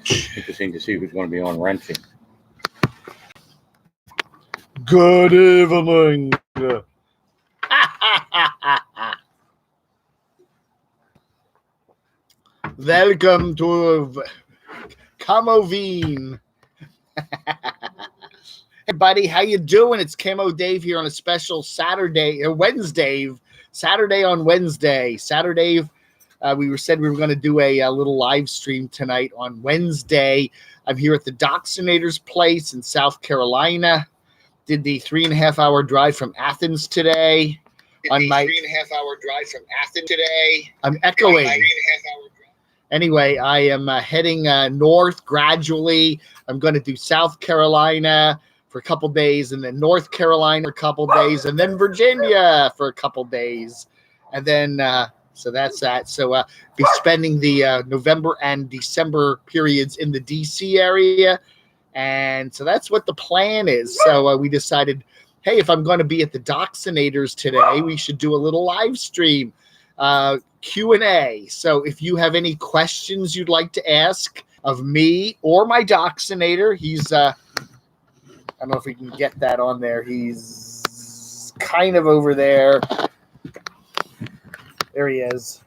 Interesting to see who's going to be on wrenching. Good evening. Welcome to CamoWEEN. Hey, buddy, how you doing? It's Camo Dave here on a special Saturday on Wednesday. We said we were going to do a little live stream tonight on Wednesday. I'm here at the Doxinator's place in South Carolina. Did the 3.5-hour drive from Athens today. I'm echoing. Anyway, I am heading north gradually. I'm going to do South Carolina for a couple days, and then North Carolina for a couple days, and then Virginia for a couple days. And then, so that's that. So be spending the November and December periods in the D.C. area. And so that's what the plan is. So we decided, hey, if I'm going to be at the Doxinators today, we should do a little live stream Q&A. So if you have any questions you'd like to ask of me or my Doxinator, he's I don't know if we can get that on there. He's kind of over there. There he is.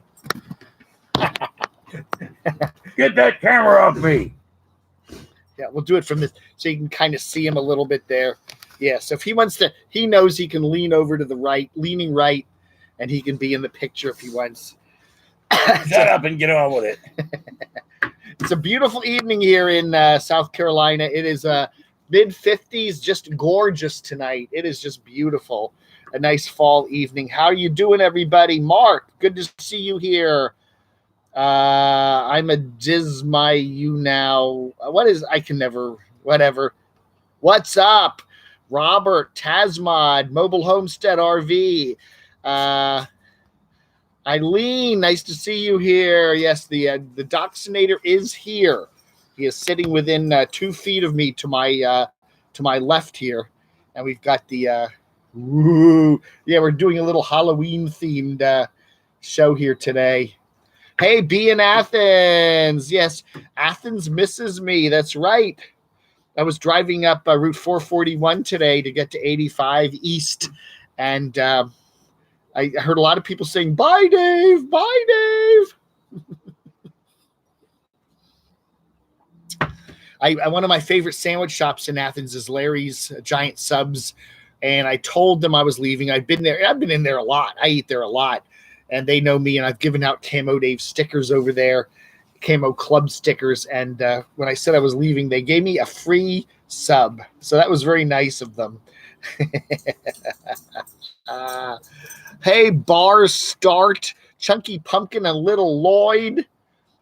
Get that camera off me. Yeah, we'll do it from this so you can kind of see him a little bit there. Yeah, so if he wants to, he knows he can lean over to the right, leaning right, and he can be in the picture if he wants. Shut up and get on with it. It's a beautiful evening here in South Carolina. It is mid-50s, just gorgeous tonight. It is just beautiful. A nice fall evening. How are you doing, everybody? Mark, good to see you here. I'm a Dismy you now. Whatever. What's up? Robert, Tasmod, Mobile Homestead RV. Eileen, nice to see you here. Yes, the Doxinator is here. He is sitting within 2 feet of me to my left here, and we've got the we're doing a little Halloween themed show here today. Hey, be in Athens. Yes, Athens misses me. That's right. I was driving up Route 441 today to get to 85 East, and I heard a lot of people saying, "Bye, Dave. Bye, Dave." One of my favorite sandwich shops in Athens is Larry's Giant Subs, and I told them I was leaving. I've been there. I've been in there a lot. I eat there a lot, and they know me, and I've given out Camo Dave stickers over there, Camo Club stickers, and when I said I was leaving, they gave me a free sub, so that was very nice of them. Hey, Bar Start, Chunky Pumpkin, and Little Lloyd.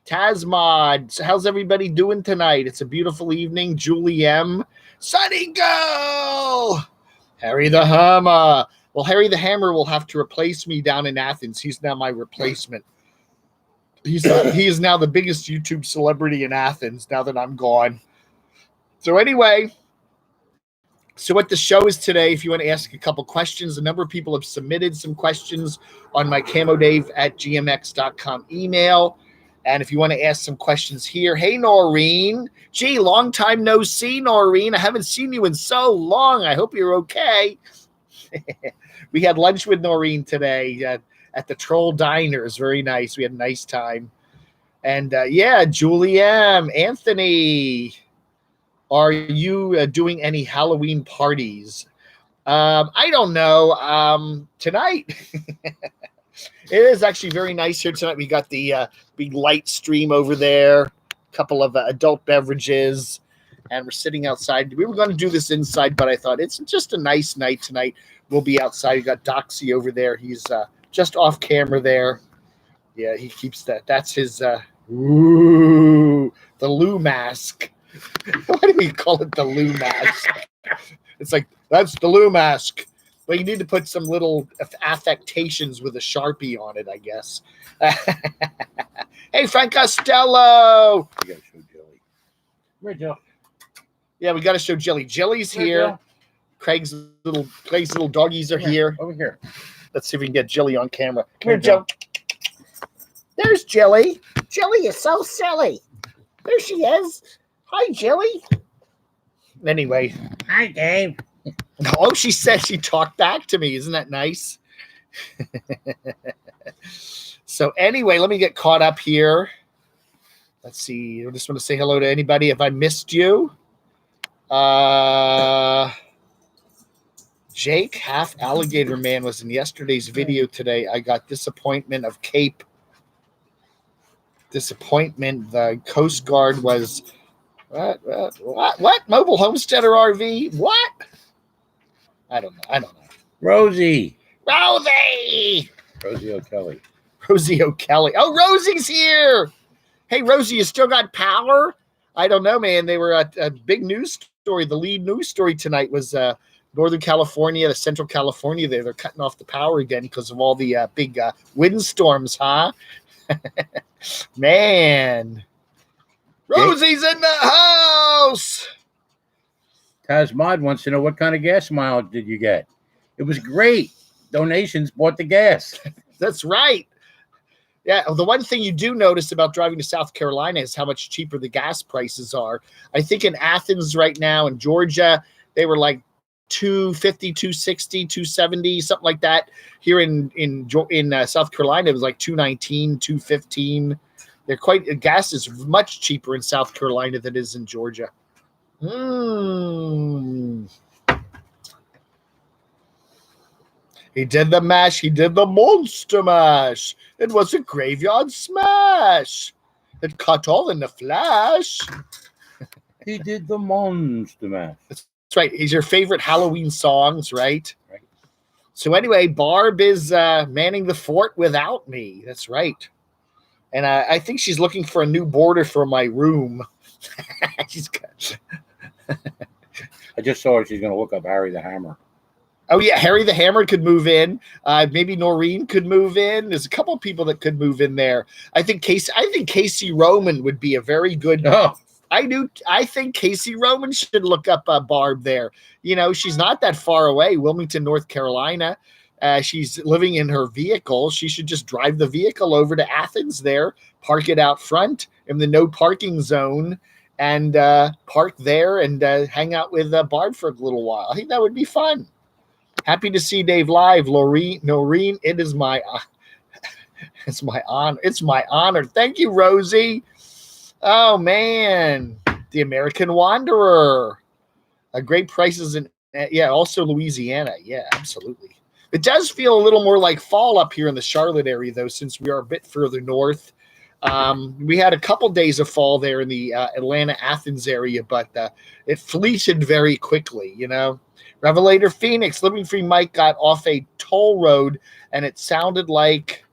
Tasmod, so how's everybody doing tonight? It's a beautiful evening. Julie M. Sunny Go! Harry the Hammer. Well, Harry the Hammer will have to replace me down in Athens. He's now my replacement. He is now the biggest YouTube celebrity in Athens now that I'm gone. So anyway, so what the show is today, if you want to ask a couple questions, a number of people have submitted some questions on my camodave@gmx.com email. And if you want to ask some questions here, hey, Noreen. Gee, long time no see, Noreen. I haven't seen you in so long. I hope you're okay. We had lunch with Noreen today at the Troll Diners. Very nice. We had a nice time. And, Julie M. Anthony, are you doing any Halloween parties? I don't know. Tonight. It is actually very nice here tonight. We got the big light stream over there, a couple of adult beverages, and we're sitting outside. We were going to do this inside, but I thought it's just a nice night tonight. We'll be outside. We got Doxy over there. He's just off camera there. Yeah, he keeps that. That's his the Lou mask. Why do we call it the Lou mask? It's like, that's the Lou mask. Well, you need to put some little affectations with a Sharpie on it, I guess. Hey, Frank Costello. You got to show Jelly. Where's Jill? Yeah, we got to show Jelly. Jelly's here. Jill? Craig's little doggies are here. Over here. Let's see if we can get Jelly on camera. Come here, Joe. There's Jelly. Jelly is so silly. There she is. Hi, Jilly. Anyway. Hi, Dave. Oh, she said she talked back to me. Isn't that nice? So anyway, let me get caught up here. Let's see. I just want to say hello to anybody. If I missed you, Jake, half alligator man, was in yesterday's video today. I got disappointment of Cape. Disappointment. The Coast Guard was what? Mobile homesteader RV? What? I don't know. Rosie. Rosie O'Kelly. Rosie O'Kelly. Oh, Rosie's here. Hey, Rosie, you still got power? I don't know, man. They were at a big news story. The lead news story tonight was Northern California, the Central California. They're cutting off the power again because of all the big windstorms, huh? Man. Rosie's in the house. Taz Mod wants to know what kind of gas mileage did you get? It was great. Donations bought the gas. That's right. Yeah, the one thing you do notice about driving to South Carolina is how much cheaper the gas prices are. I think in Athens right now, in Georgia, they were like $2.50, $2.60, $2.70, something like that. Here in South Carolina, it was like $2.19, $2.15. Gas is much cheaper in South Carolina than it is in Georgia. He did the mash. He did the monster mash. It was a graveyard smash. It cut all in the flash. He did the monster mash. That's right. He's your favorite Halloween songs, right? Right. So anyway, Barb is manning the fort without me. That's right. And I think she's looking for a new border for my room. She's got... I just saw her. She's going to look up Harry the Hammer. Oh, yeah. Harry the Hammer could move in. Maybe Noreen could move in. There's a couple of people that could move in there. I think Casey Roman would be a very good. Oh. I think Casey Roman should look up Barb there. You know, she's not that far away. Wilmington, North Carolina. She's living in her vehicle. She should just drive the vehicle over to Athens there, park it out front in the no parking zone, and park there and hang out with Barb for a little while. I think that would be fun. Happy to see Dave live, Noreen. It is my honor. It's my honor. Thank you, Rosie. Oh man, the American Wanderer. Great prices in also Louisiana. Yeah, absolutely. It does feel a little more like fall up here in the Charlotte area, though, since we are a bit further north. We had a couple days of fall there in the Atlanta, Athens area, but it fleeted very quickly, you know. Revelator Phoenix, Living Free Mike got off a toll road, and it sounded like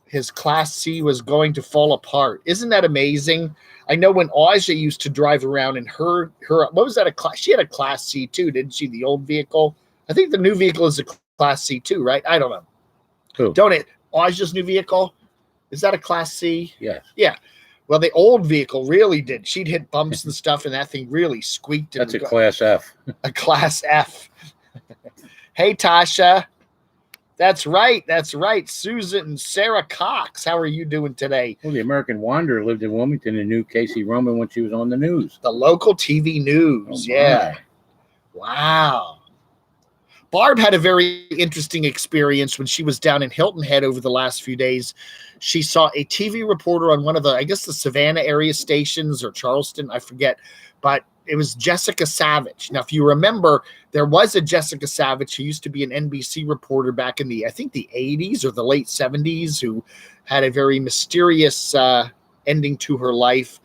his Class C was going to fall apart. Isn't that amazing? I know when Aja used to drive around in her what was that, she had a Class C too, didn't she, the old vehicle? I think the new vehicle is a Class C too, right? I don't know. Who? Don't it? Aja's new vehicle? Is that a Class C? Yes. Yeah. Well, the old vehicle really did. She'd hit bumps and stuff, and that thing really squeaked. That's a Class F. A Class F. Hey, Tasha. That's right. Susan and Sarah Cox. How are you doing today? Well, the American Wanderer lived in Wilmington and knew Casey Roman when she was on the news. The local TV news. Yeah. Wow. Barb had a very interesting experience when she was down in Hilton Head over the last few days. She saw a TV reporter on one of the Savannah area stations or Charleston, I forget, but it was Jessica Savage. Now, if you remember, there was a Jessica Savage who used to be an NBC reporter back in the 80s or the late 70s who had a very mysterious ending to her life.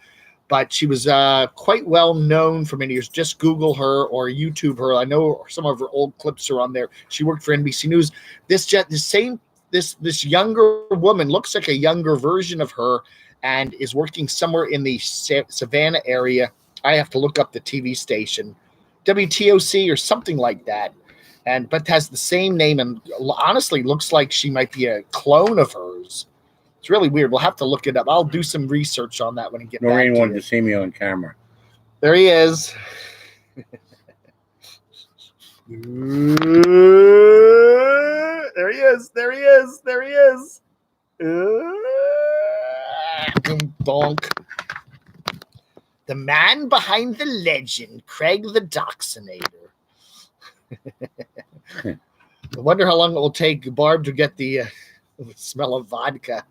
But she was quite well known for many years. Just Google her or YouTube her. I know some of her old clips are on there. She worked for NBC News. This younger woman looks like a younger version of her and is working somewhere in the Savannah area. I have to look up the TV station, WTOC or something like that, but has the same name and honestly looks like she might be a clone of hers. It's really weird. We'll have to look it up. I'll do some research on that when I get back. Noreen wanted to see me on camera. There he is. There he is. Donk. The man behind the legend, Craig the Doxinator. I wonder how long it will take Barb to get the smell of vodka.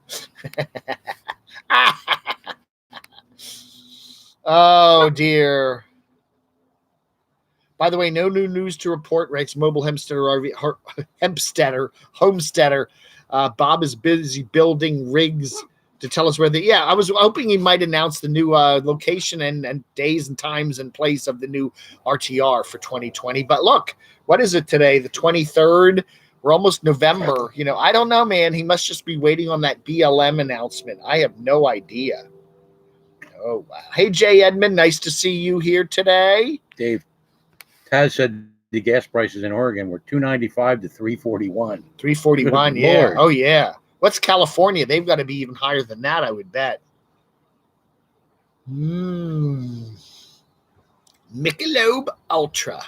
Oh, dear. By the way, no new news to report, writes Mobile Homesteader. Bob is busy building rigs to tell us where yeah, I was hoping he might announce the new location and days and times and place of the new RTR for 2020. But look, what is it today? The 23rd? We're almost November. You know, I don't know, man. He must just be waiting on that BLM announcement. I have no idea. Oh, wow. Hey, Jay Edmond, nice to see you here today. Dave, Taz said the gas prices in Oregon were $2.95 to $3.41. $3.41, yeah. Lord. Oh, yeah. What's California? They've got to be even higher than that, I would bet. Michelob Ultra.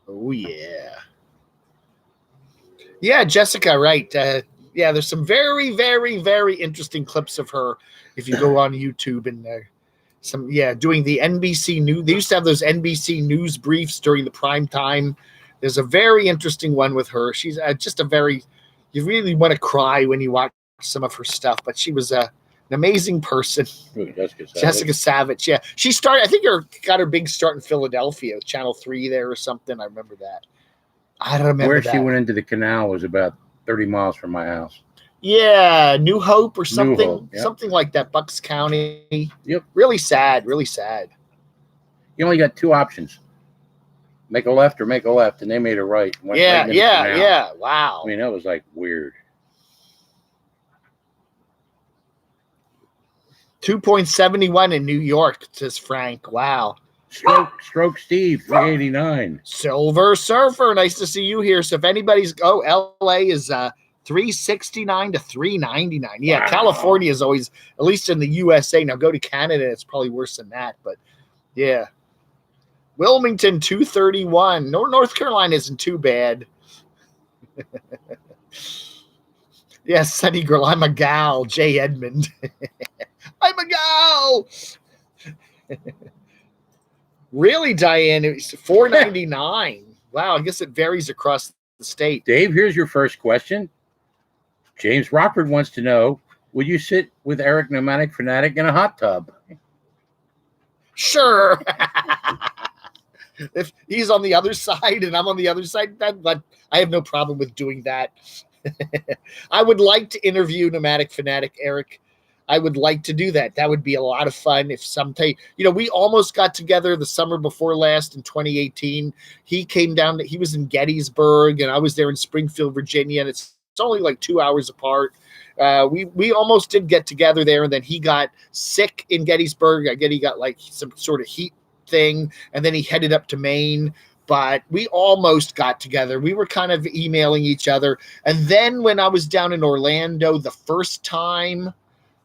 Oh, yeah. Yeah, Jessica, right. Yeah, there's some very, very, very interesting clips of her if you go on YouTube and doing the NBC News. They used to have those NBC News briefs during the prime time. There's a very interesting one with her. She's just you really want to cry when you watch some of her stuff, but she was an amazing person. Ooh, Jessica Savage, yeah. She started, I think got her big start in Philadelphia, Channel 3 there or something. I remember that. I don't remember where that. She went into the canal was about 30 miles from my house. Yeah, New Hope or something, Hope, yep. Something like that. Bucks County. Yep. Really sad. Really sad. You only got two options: make a left or make a left, and they made a right. Yeah. Wow. I mean, that was like weird. 2.71 in New York, says Frank. Wow. Stroke Steve, 389. Silver Surfer, nice to see you here. So if anybody's LA is 369 to 399. Yeah, wow. California is always, at least in the USA. Now go to Canada, it's probably worse than that. But yeah. Wilmington, 231. North Carolina isn't too bad. Yes, Sunny Girl, I'm a gal, Jay Edmond. I'm a gal. Really, Diane? It's $4.99. Wow, I guess it varies across the state. Dave, here's your first question. James Rockford wants to know, would you sit with Eric Pneumatic Fanatic in a hot tub? Sure. If he's on the other side and I'm on the other side, but I have no problem with doing that. I would like to interview Pneumatic Fanatic Eric. I would like to do that. That would be a lot of fun if someday, we almost got together the summer before last in 2018. He came down, he was in Gettysburg and I was there in Springfield, Virginia. And it's only like 2 hours apart. We almost did get together there. And then he got sick in Gettysburg. I get he got like some sort of heat thing. And then he headed up to Maine. But we almost got together. We were kind of emailing each other. And then when I was down in Orlando the first time,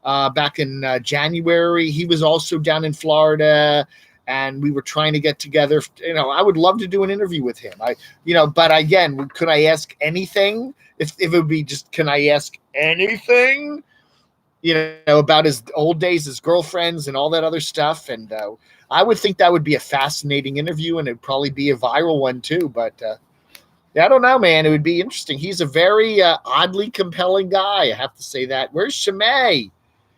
back in January, he was also down in Florida, and we were trying to get together. I would love to do an interview with him. But again, could I ask anything? If it would be just, can I ask anything? About his old days, his girlfriends, and all that other stuff. And I would think that would be a fascinating interview, and it'd probably be a viral one too. But I don't know, man. It would be interesting. He's a very oddly compelling guy. I have to say that. Where's Shimei?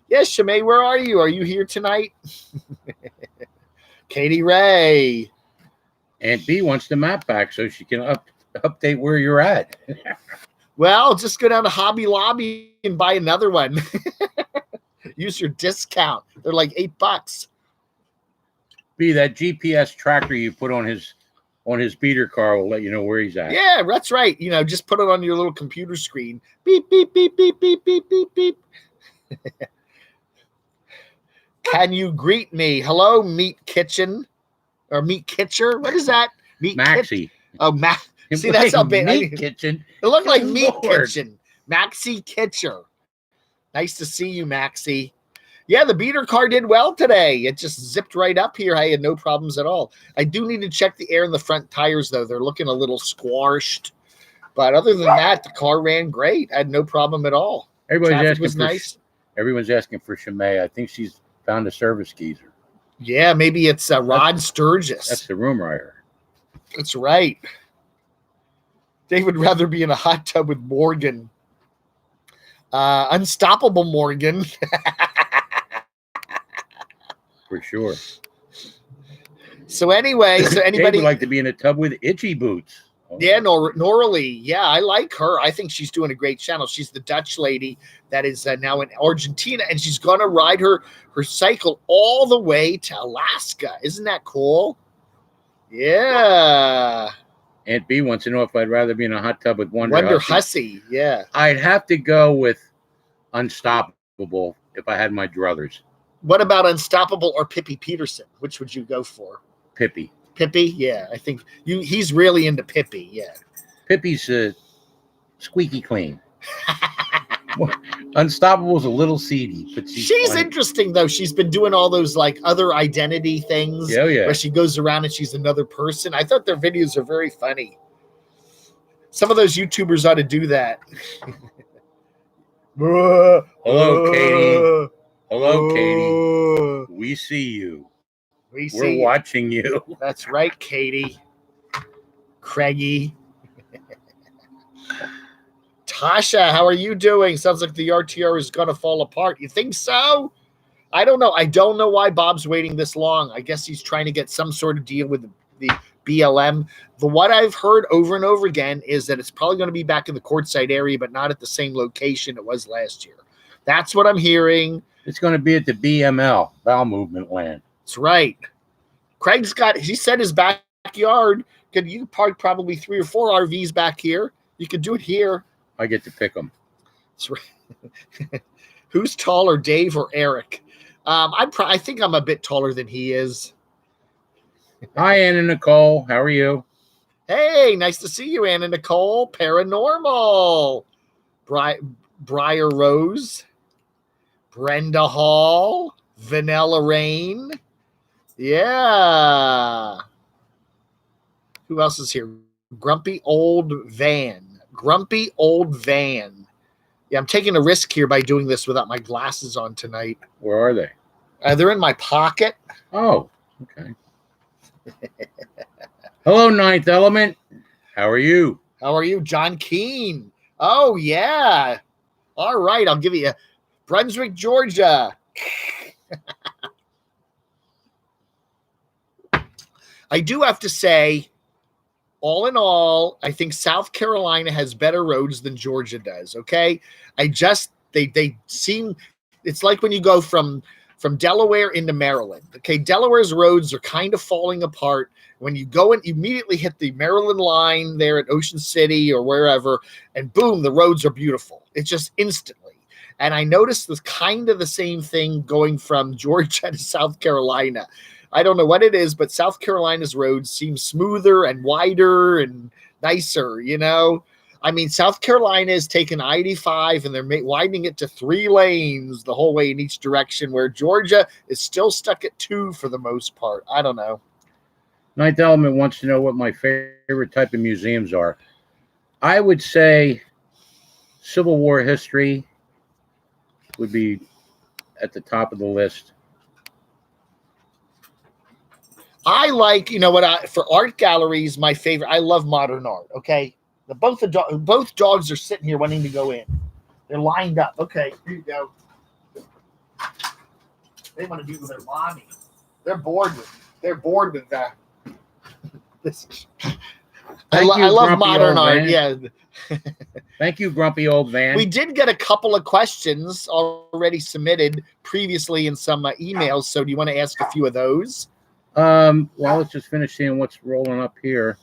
Yes, Shimei, where are you? Are you here tonight? Katie Ray. Aunt B wants the map back so she can update where you're at. Well, just go down to Hobby Lobby and buy another one. Use your discount. They're like $8. B, that GPS tracker you put on his beater car will let you know where he's at. Yeah, that's right. Just put it on your little computer screen. Beep, beep, beep, beep, beep, beep, beep, beep. Can you greet me? Hello, Meat Kitchen or Meat Kitcher? What is that? Meat Maxie. See, that's how big. Meat Kitchen. It looked like Meat Kitchen. Maxie Kitcher. Nice to see you, Maxie. Yeah, the beater car did well today. It just zipped right up here. I had no problems at all. I do need to check the air in the front tires, though. They're looking a little squashed. But other than that, the car ran great. I had no problem at all. Traffic was nice. Everyone's asking for Shimei. I think she's found a service geezer. Yeah, maybe it's Rod Sturgis. That's the rumor I heard. That's right. They would rather be in a hot tub with Morgan. Unstoppable Morgan. For sure. So anyway, so Dave anybody would like to be in a tub with Itchy Boots. Oh. Yeah, Noralie. Yeah, I like her. I think she's doing a great channel. She's the Dutch lady that is now in Argentina, and she's going to ride her cycle all the way to Alaska. Isn't that cool? Yeah. Aunt B wants to know if I'd rather be in a hot tub with Wonder Hussey. Yeah. I'd have to go with Unstoppable if I had my druthers. What about Unstoppable or Pippi Peterson? Which would you go for? Pippi. Pippi? Yeah, I think he's really into Pippi. Yeah. Pippi's squeaky clean. Unstoppable's a little seedy, but she's interesting though. She's been doing all those like other identity things. Yeah, yeah. Where she goes around and she's another person. I thought their videos are very funny. Some of those YouTubers ought to do that. Hello, Katie. Hello, Katie. We see you. We're watching you. That's right, Katie. Craigie. Tasha, how are you doing? Sounds like the RTR is going to fall apart. You think so? I don't know. I don't know why Bob's waiting this long. I guess he's trying to get some sort of deal with the BLM. What I've heard over and over again is that it's probably going to be back in the Quartzsite area, but not at the same location it was last year. That's what I'm hearing. It's going to be at the BML, Bowel Movement Land. That's right. He said his backyard. You could park probably 3 or 4 RVs back here. You could do it here. I get to pick them. That's right. Who's taller, Dave or Eric? I think I'm a bit taller than he is. Hi, Anna Nicole. How are you? Hey, nice to see you, Anna Nicole. Paranormal. Briar Rose. Brenda Hall. Vanilla Rain. Yeah. Who else is here? Grumpy Old Van. Yeah, I'm taking a risk here by doing this without my glasses on tonight. Where are they? They're in my pocket. Oh, okay. Hello, Ninth Element. How are you? How are you, John Keene? Oh, yeah. All right, I'll give you Brunswick, Georgia. I do have to say, all in all, I think South Carolina has better roads than Georgia does, okay? They seem, it's like when you go from Delaware into Maryland, okay? Delaware's roads are kind of falling apart. When you go in, you immediately hit the Maryland line there at Ocean City or wherever, and boom, the roads are beautiful. It's just instantly. And I noticed this kind of the same thing going from Georgia to South Carolina. I don't know what it is, but South Carolina's roads seem smoother and wider and nicer, you know? I mean, South Carolina has taken I-85 and they're widening it to 3 lanes the whole way in each direction, where Georgia is still stuck at 2 for the most part. I don't know. Ninth Element wants to know what my favorite type of museums are. I would say Civil War history would be at the top of the list. I like, for art galleries, my favorite, I love modern art, okay? Both dogs are sitting here wanting to go in. They're lined up. Okay, here you go. They want to be with their mommy. They're bored with that. I love modern art, yeah. Thank you, grumpy old van. We did get a couple of questions already submitted previously in some emails, so do you want to ask a few of those? Well, let's just finish seeing what's rolling up here.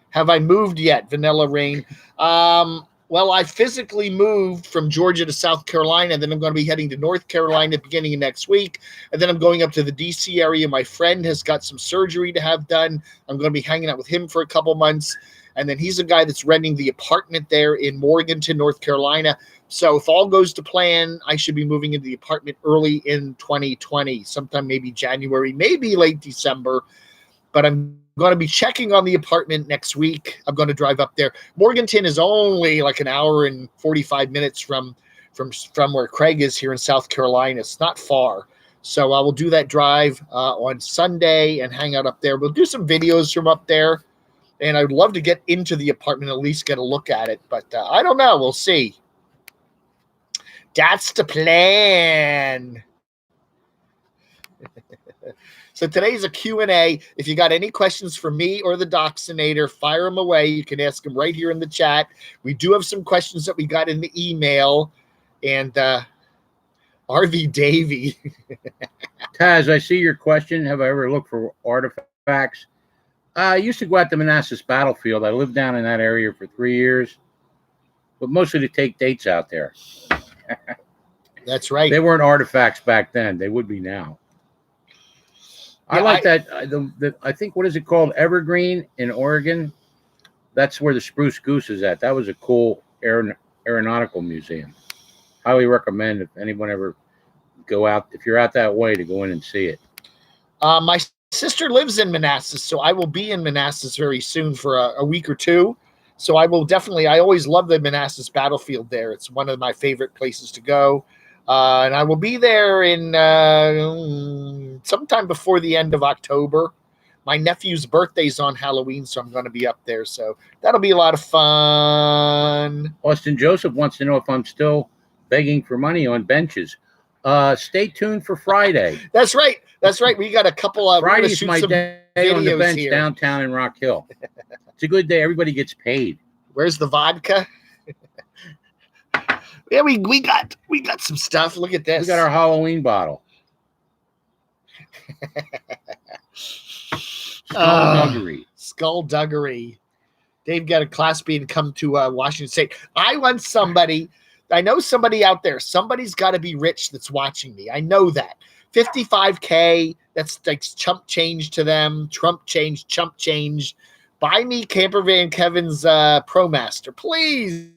Have I moved yet, Vanilla Rain? Well, I physically moved from Georgia to South Carolina, and then I'm going to be heading to North Carolina beginning of next week, and then I'm going up to the D.C. area. My friend has got some surgery to have done. I'm going to be hanging out with him for a couple months, and then he's a guy that's renting the apartment there in Morganton, North Carolina. So if all goes to plan, I should be moving into the apartment early in 2020, sometime maybe January, maybe late December. But I'm going to be checking on the apartment next week. I'm going to drive up there. Morganton is only like an hour and 45 minutes from where Craig is here in South Carolina. It's not far. So I will do that drive on Sunday and hang out up there. We'll do some videos from up there. And I'd love to get into the apartment, at least get a look at it. But I don't know. We'll see. That's the plan. So today's a Q&A. If you got any questions for me or the Doxinator, fire them away. You can ask them right here in the chat. We do have some questions that we got in the email. And RV Davey. Taz, I see your question. Have I ever looked for artifacts? I used to go out to Manassas Battlefield. I lived down in that area for 3 years, but mostly to take dates out there. That's right. They weren't artifacts back then. They would be now. I like that. I think, what is it called? Evergreen in Oregon. That's where the Spruce Goose is at. That was a cool aeronautical museum. Highly recommend if anyone ever go out, if you're out that way, to go in and see it. My sister lives in Manassas, so I will be in Manassas very soon for a week or two. So I will definitely, I always love the Manassas Battlefield there. It's one of my favorite places to go. And I will be there in sometime before the end of October. My nephew's birthday's on Halloween, so I'm going to be up there. So that'll be a lot of fun. Austin Joseph wants to know if I'm still begging for money on benches. Stay tuned for Friday. That's right. That's right. We got a couple of Friday's my day on the bench here. Downtown in Rock Hill. It's a good day. Everybody gets paid. Where's the vodka? Yeah, we got some stuff. Look at this. We got our Halloween bottle. Skullduggery. Skullduggery. Dave got a Class B and come to Washington State. I know somebody out there. Somebody's got to be rich that's watching me. I know that. $55K, that's like chump change to them. Trump change, chump change. Buy me Camper Van Kevin's ProMaster. Please,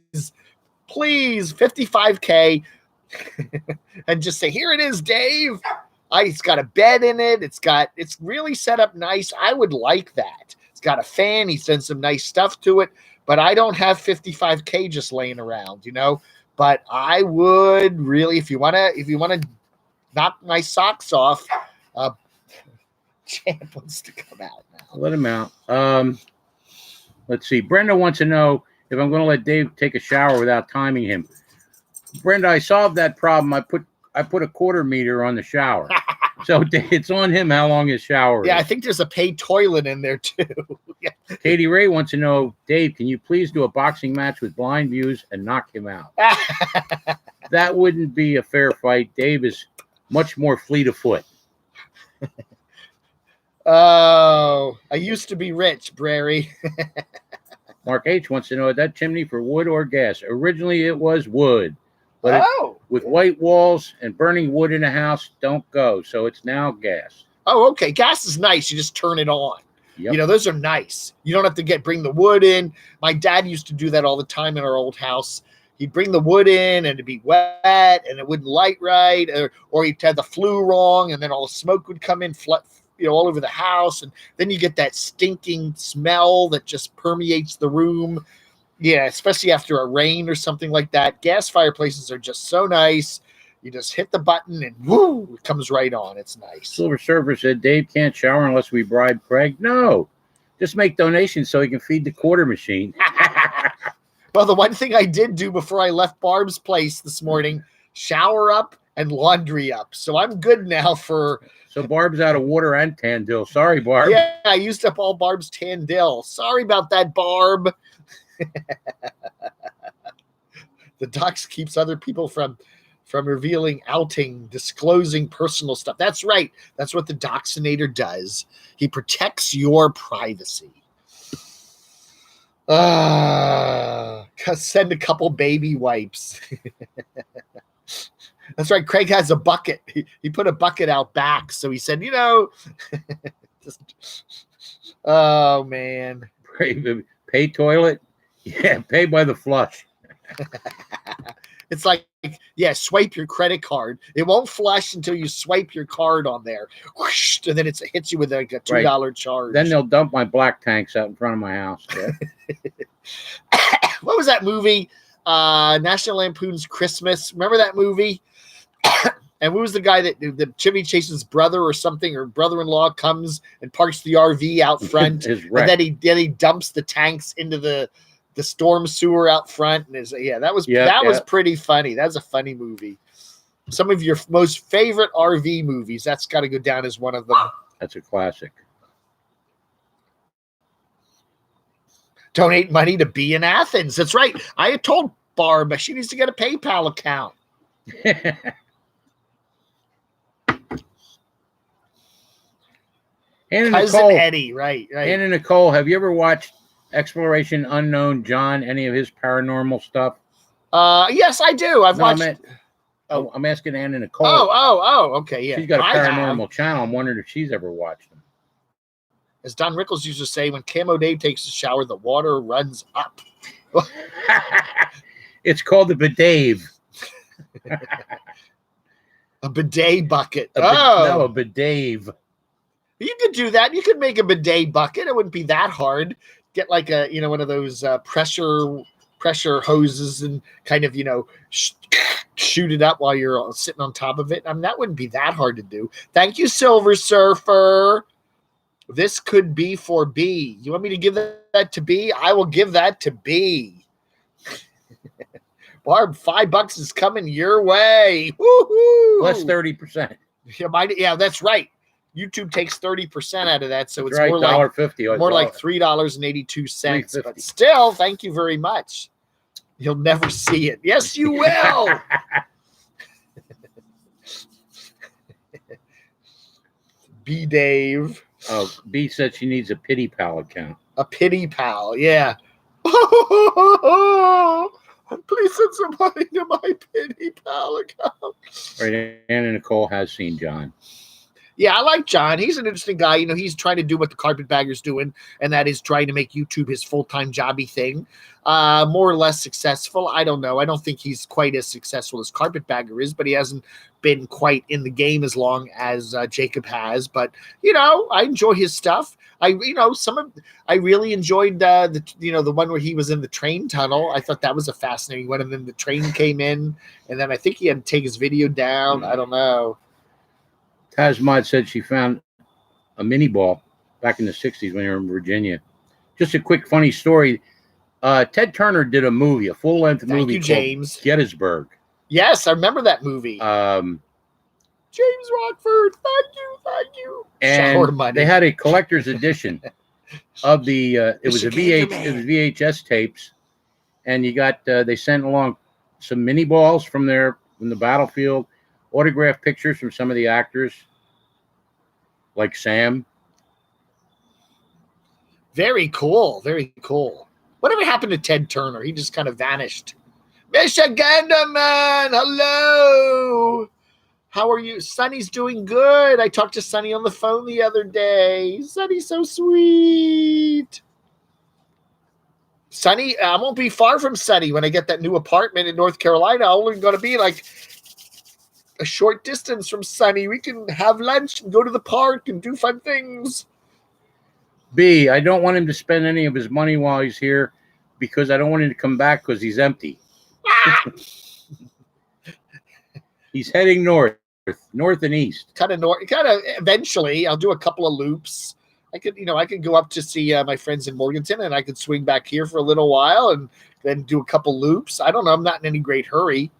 55K. And just say, here it is, Dave. It's got a bed in it. It's really set up nice. I would like that. It's got a fan. He's done some nice stuff to it. But I don't have 55K just laying around, But I would really, if you wanna knock my socks off, Champ wants to come out now. Let him out. Let's see. Brenda wants to know if I'm going to let Dave take a shower without timing him. Brenda, I solved that problem. I put a quarter meter on the shower. So it's on him how long his shower is. Yeah, I think there's a paid toilet in there too. Yeah. Katie Ray wants to know, Dave, can you please do a boxing match with blind views and knock him out? That wouldn't be a fair fight. Dave is much more fleet of foot. Oh, I used to be rich, Brary. Mark H wants to know, is that chimney for wood or gas? Originally, it was wood. But with white walls and burning wood in a house, don't go. So it's now gas. Oh, okay. Gas is nice. You just turn it on. Yep. Those are nice. You don't have to bring the wood in. My dad used to do that all the time in our old house. He'd bring the wood in and it'd be wet and it wouldn't light right, or he'd have the flue wrong, and then all the smoke would come in all over the house, and then you get that stinking smell that just permeates the room. Yeah, especially after a rain or something like that. Gas fireplaces are just so nice. You just hit the button and whoo, it comes right on. It's nice. Silver Surfer said, Dave can't shower unless we bribe Craig. No, just make donations so he can feed the quarter machine. Well, the one thing I did do before I left Barb's place this morning, shower up and laundry up. So I'm good now for... So Barb's out of water and Tandil. Sorry, Barb. Yeah, I used up all Barb's Tandil. Sorry about that, Barb. The docs keeps other people from revealing, outing, disclosing personal stuff. That's right. That's what the Doxinator does. He protects your privacy. Send a couple baby wipes. That's right. Craig has a bucket. He put a bucket out back. So he said, oh, man. Pay toilet? Yeah, pay by the flush. It's like, yeah, swipe your credit card. It won't flush until you swipe your card on there. Whoosh, and then it hits you with like a $2 charge. Then they'll dump my black tanks out in front of my house. Yeah. What was that movie? National Lampoon's Christmas. Remember that movie? And who was the guy that the Chevy Chase's brother or something, or brother-in-law comes and parks the RV out front, and then he dumps the tanks into the storm sewer out front, and that was pretty funny. That's a funny movie. Some of your most favorite RV movies. That's got to go down as one of them. That's a classic. Donate money to be in Athens. That's right. I had told Barb she needs to get a PayPal account. Cousin Eddie, right. Anna Nicole, have you ever watched Exploration Unknown John? Any of his paranormal stuff? Yes, I do. I've watched. I'm asking Anna Nicole. Oh, okay, yeah. She's got a paranormal channel. I'm wondering if she's ever watched them. As Don Rickles used to say, when Camo Dave takes a shower, the water runs up. It's called the bidet. A bidet bucket. No, a bidet. You could do that. You could make a bidet bucket. It wouldn't be that hard. Get like one of those pressure hoses and kind of, shoot it up while you're sitting on top of it. I mean, that wouldn't be that hard to do. Thank you, Silver Surfer. This could be for B. You want me to give that to B? I will give that to B. Barb, $5 is coming your way. Woo-hoo! Plus 30%. Yeah, that's right. YouTube takes 30% out of that, so it's right, more like $1.50. More like $3.82. But still, thank you very much. You'll never see it. Yes, you will. B Dave. Oh, B said she needs a Pity Pal account. A Pity Pal, yeah. Please send some money to my Pity Pal account. Right, Anna Nicole has seen John. Yeah, I like John. He's an interesting guy. He's trying to do what the Carpetbagger's doing, and that is trying to make YouTube his full-time jobby thing. More or less successful. I don't know. I don't think he's quite as successful as Carpetbagger is, but he hasn't been quite in the game as long as Jacob has. But, I enjoy his stuff. I really enjoyed the one where he was in the train tunnel. I thought that was a fascinating one. And then the train came in, and then I think he had to take his video down. I don't know. Tazmod said she found a mini ball back in the 60s when they were in Virginia. Just a quick funny story. Ted Turner did a movie, a full-length movie called James. Gettysburg. Yes, I remember that movie. James Rockford, thank you. And they had a collector's edition of the it was VHS tapes, and you got they sent along some mini balls from the battlefield, autographed pictures from some of the actors, like Sam. Very cool. Very cool. Whatever happened to Ted Turner? He just kind of vanished. Michiganda man, hello. How are you? Sonny's doing good. I talked to Sonny on the phone the other day. Sonny's so sweet. Sonny, I won't be far from Sonny when I get that new apartment in North Carolina. I'm only going to be like a short distance from Sonny. We can have lunch and go to the park and do fun things. B, I don't want him to spend any of his money while he's here because I don't want him to come back because he's empty. He's heading north and east. Kind of eventually. I'll do a couple of loops. I could go up to see my friends in Morganton, and I could swing back here for a little while and then do a couple loops. I don't know. I'm not in any great hurry.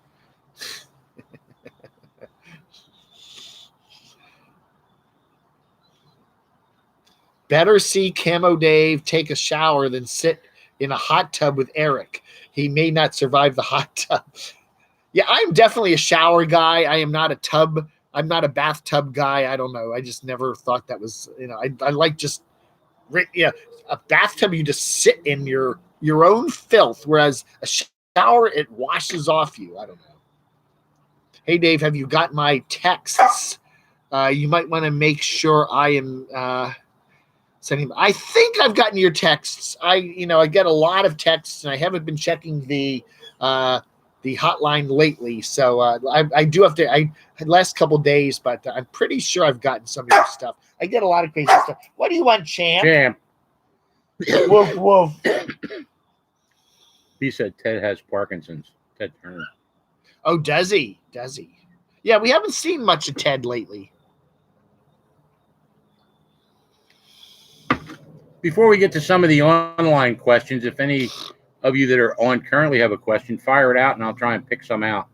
Better see Camo Dave take a shower than sit in a hot tub with Eric. He may not survive the hot tub. Yeah, I'm definitely a shower guy. I am not I'm not a bathtub guy. I don't know. I just never thought that was, I like just, a bathtub, you just sit in your own filth, whereas a shower, it washes off you. I don't know. Hey, Dave, have you got my texts? You might want to make sure I am sending. I think I've gotten your texts. I get a lot of texts, and I haven't been checking the hotline lately. So I do have to. I had last couple days, but I'm pretty sure I've gotten some of your stuff. I get a lot of crazy stuff. What do you want, champ? Champ. Woof woof. He said Ted has Parkinson's. Ted Turner. Oh, does he? Does he? Yeah, we haven't seen much of Ted lately. Before we get to some of the online questions, if any of you that are on currently have a question, fire it out and I'll try and pick some out.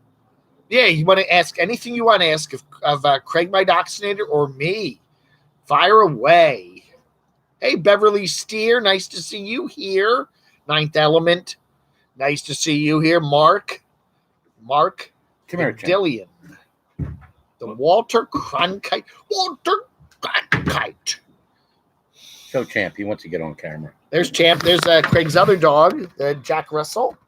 Yeah, you want to ask anything you want to ask of Craig, my Doxinator, or me. Fire away. Hey, Beverly Steer, nice to see you here. Ninth Element, nice to see you here. Mark, Come here, champ. Dillian, the Walter Cronkite. Show Champ. He wants to get on camera. There's Champ. There's Craig's other dog, Jack Russell.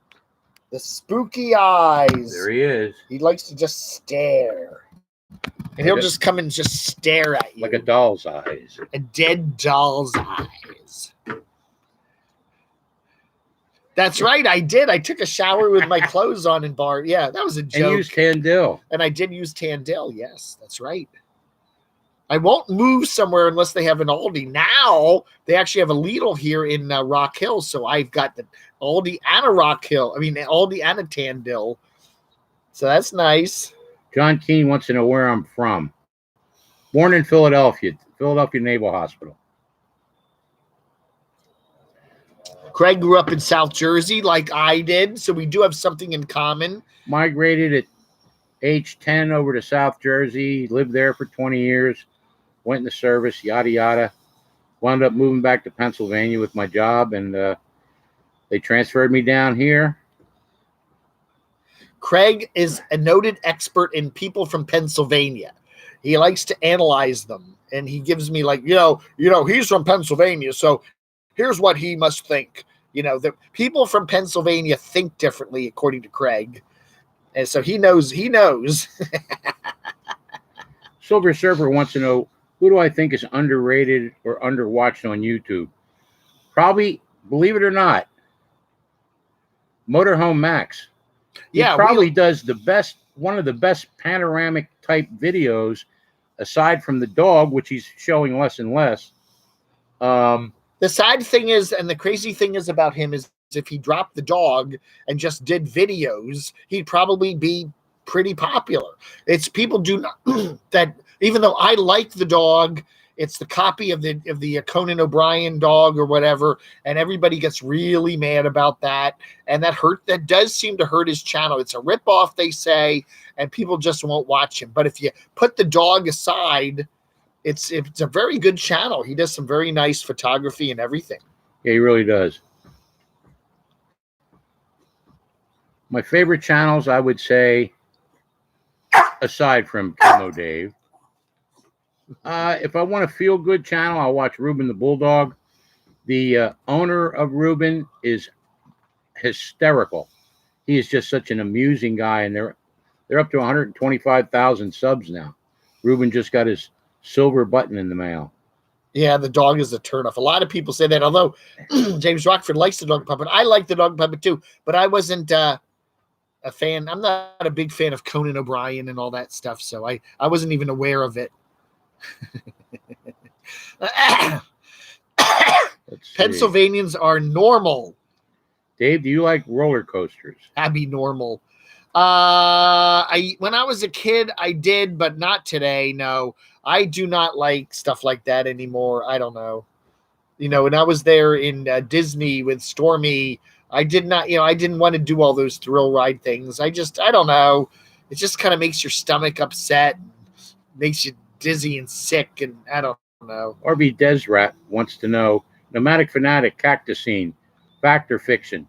The spooky eyes. There he is. He likes to just stare. And he'll just come and just stare at you. Like a doll's eyes. A dead doll's eyes. That's right. I did. I took a shower with my clothes on in bar. Yeah, that was a joke. And used Tandil. And I did use Tandil. Yes, that's right. I won't move somewhere unless they have an Aldi. Now they actually have a Lidl here in Rock Hill, so I've got the Aldi and a Rock Hill. I mean, Aldi and a Tandil. So that's nice. John Keene wants to know where I'm from. Born in Philadelphia Naval Hospital. Craig grew up in South Jersey like I did, so we do have something in common. Migrated at age 10 over to South Jersey, lived there for 20 years, went in the service, yada, yada. Wound up moving back to Pennsylvania with my job, and they transferred me down here. Craig is a noted expert in people from Pennsylvania. He likes to analyze them, and he gives me like, he's from Pennsylvania, so here's what he must think. The people from Pennsylvania think differently, according to Craig. And so he knows. Silver Surfer wants to know, who do I think is underrated or underwatched on YouTube? Probably, believe it or not, Motorhome Max. He probably does one of the best panoramic type videos, aside from the dog, which he's showing less and less. The sad thing is, and the crazy thing is about him is, if he dropped the dog and just did videos, he'd probably be pretty popular. It's people do not that, even though I like the dog, it's the copy of the Conan O'Brien dog or whatever, and everybody gets really mad about that, and that does seem to hurt his channel. It's a ripoff, they say, and people just won't watch him. But if you put the dog aside, it's a very good channel. He does some very nice photography and everything. Yeah, he really does. My favorite channels, I would say, aside from Camo Dave, if I want a feel-good channel, I'll watch Ruben the Bulldog. The owner of Ruben is hysterical. He is just such an amusing guy, and they're up to 125,000 subs now. Ruben just got his silver button in the mail. Yeah, the dog is a turnoff. A lot of people say that, although James Rockford likes the dog puppet. I like the dog puppet too, but I wasn't a fan. I'm not a big fan of Conan O'Brien and all that stuff, so I wasn't even aware of it. Pennsylvanians are normal. Dave, do you like roller coasters? Abby normal. When I was a kid, I did, but not today. No, I do not like stuff like that anymore. I don't know. When I was there in Disney with Stormy, I did not, I didn't want to do all those thrill ride things. I don't know. It just kind of makes your stomach upset, makes you dizzy and sick, and I don't know. RB Desrat wants to know, Nomadic Fanatic, Cactus Scene, fact or fiction?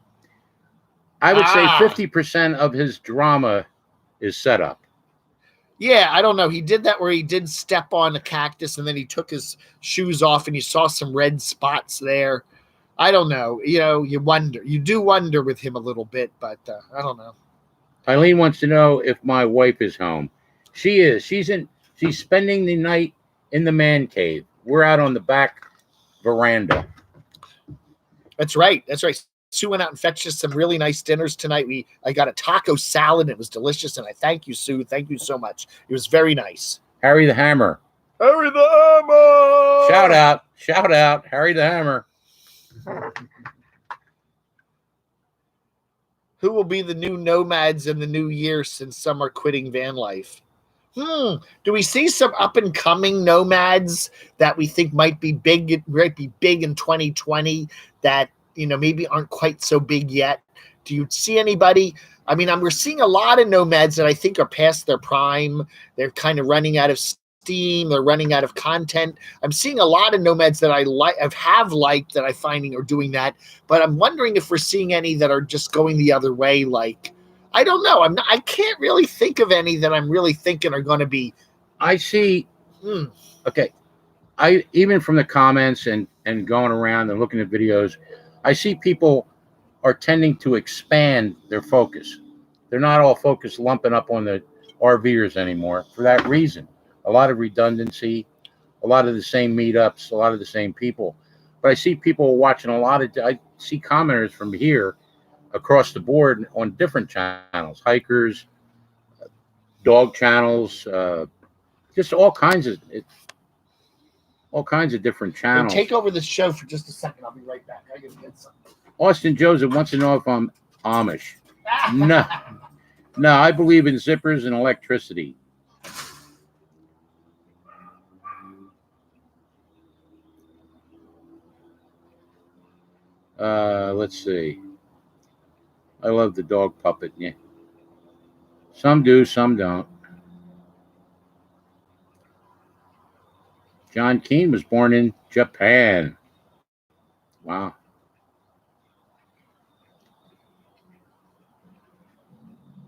I would say 50% of his drama is set up. Yeah, I don't know. He did that where he did step on a cactus and then he took his shoes off and you saw some red spots there. I don't know. You wonder. You do wonder with him a little bit, but I don't know. Eileen wants to know if my wife is home. She is. She's spending the night in the man cave. We're out on the back veranda. That's right. Sue went out and fetched us some really nice dinners tonight. I got a taco salad. It was delicious, and I thank you, Sue. Thank you so much. It was very nice. Harry the Hammer. Harry the Hammer! Shout out, Harry the Hammer. Who will be the new nomads in the new year, since some are quitting van life? Do we see some up and coming nomads that we think might be big in 2020 that, maybe aren't quite so big yet? Do you see anybody? I mean, we're seeing a lot of nomads that I think are past their prime. They're kind of running out of steam. They're running out of content. I'm seeing a lot of nomads that I have liked that I'm finding are doing that. But I'm wondering if we're seeing any that are just going the other way. Like, I don't know. I can't really think of any that I'm really thinking are going to be. I see. Okay. I even from the comments and going around and looking at videos, I see people are tending to expand their focus. They're not all focused lumping up on the RVers anymore for that reason. A lot of redundancy, a lot of the same meetups, a lot of the same people. But I see people watching I see commenters from here across the board on different channels, hikers, dog channels, just all kinds of different Hey, channels. take over the show for just a second. I'll be right back. I gotta get something. Austin Joseph wants to know if I'm Amish. No, I believe in zippers and electricity. Let's see. I love the dog puppet. Yeah. Some do, some don't. John Keane was born in Japan. Wow.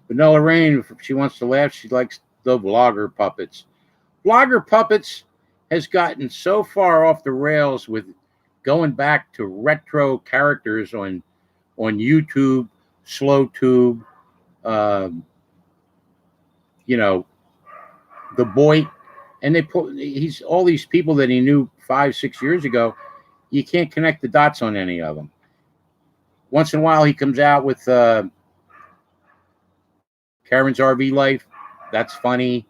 Vanilla Rain, if she wants to laugh, she likes the vlogger puppets. Vlogger puppets has gotten so far off the rails with going back to retro characters on YouTube, SlowTube, the boy, and he's all these people that he knew 5-6 years ago. You can't connect the dots on any of them. Once in a while, he comes out with Karen's RV Life. That's funny,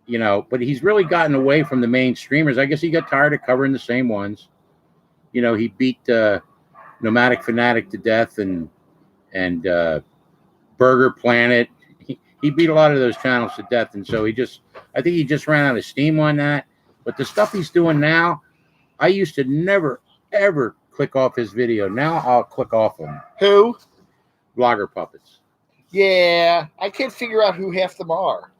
but he's really gotten away from the main streamers. I guess he got tired of covering the same ones. He beat Nomadic Fanatic to death and Burger Planet. He beat a lot of those channels to death, and so I think he just ran out of steam on that. But the stuff he's doing now, I used to never, ever click off his video. Now I'll click off them. Who? Vlogger puppets. Yeah, I can't figure out who half them are.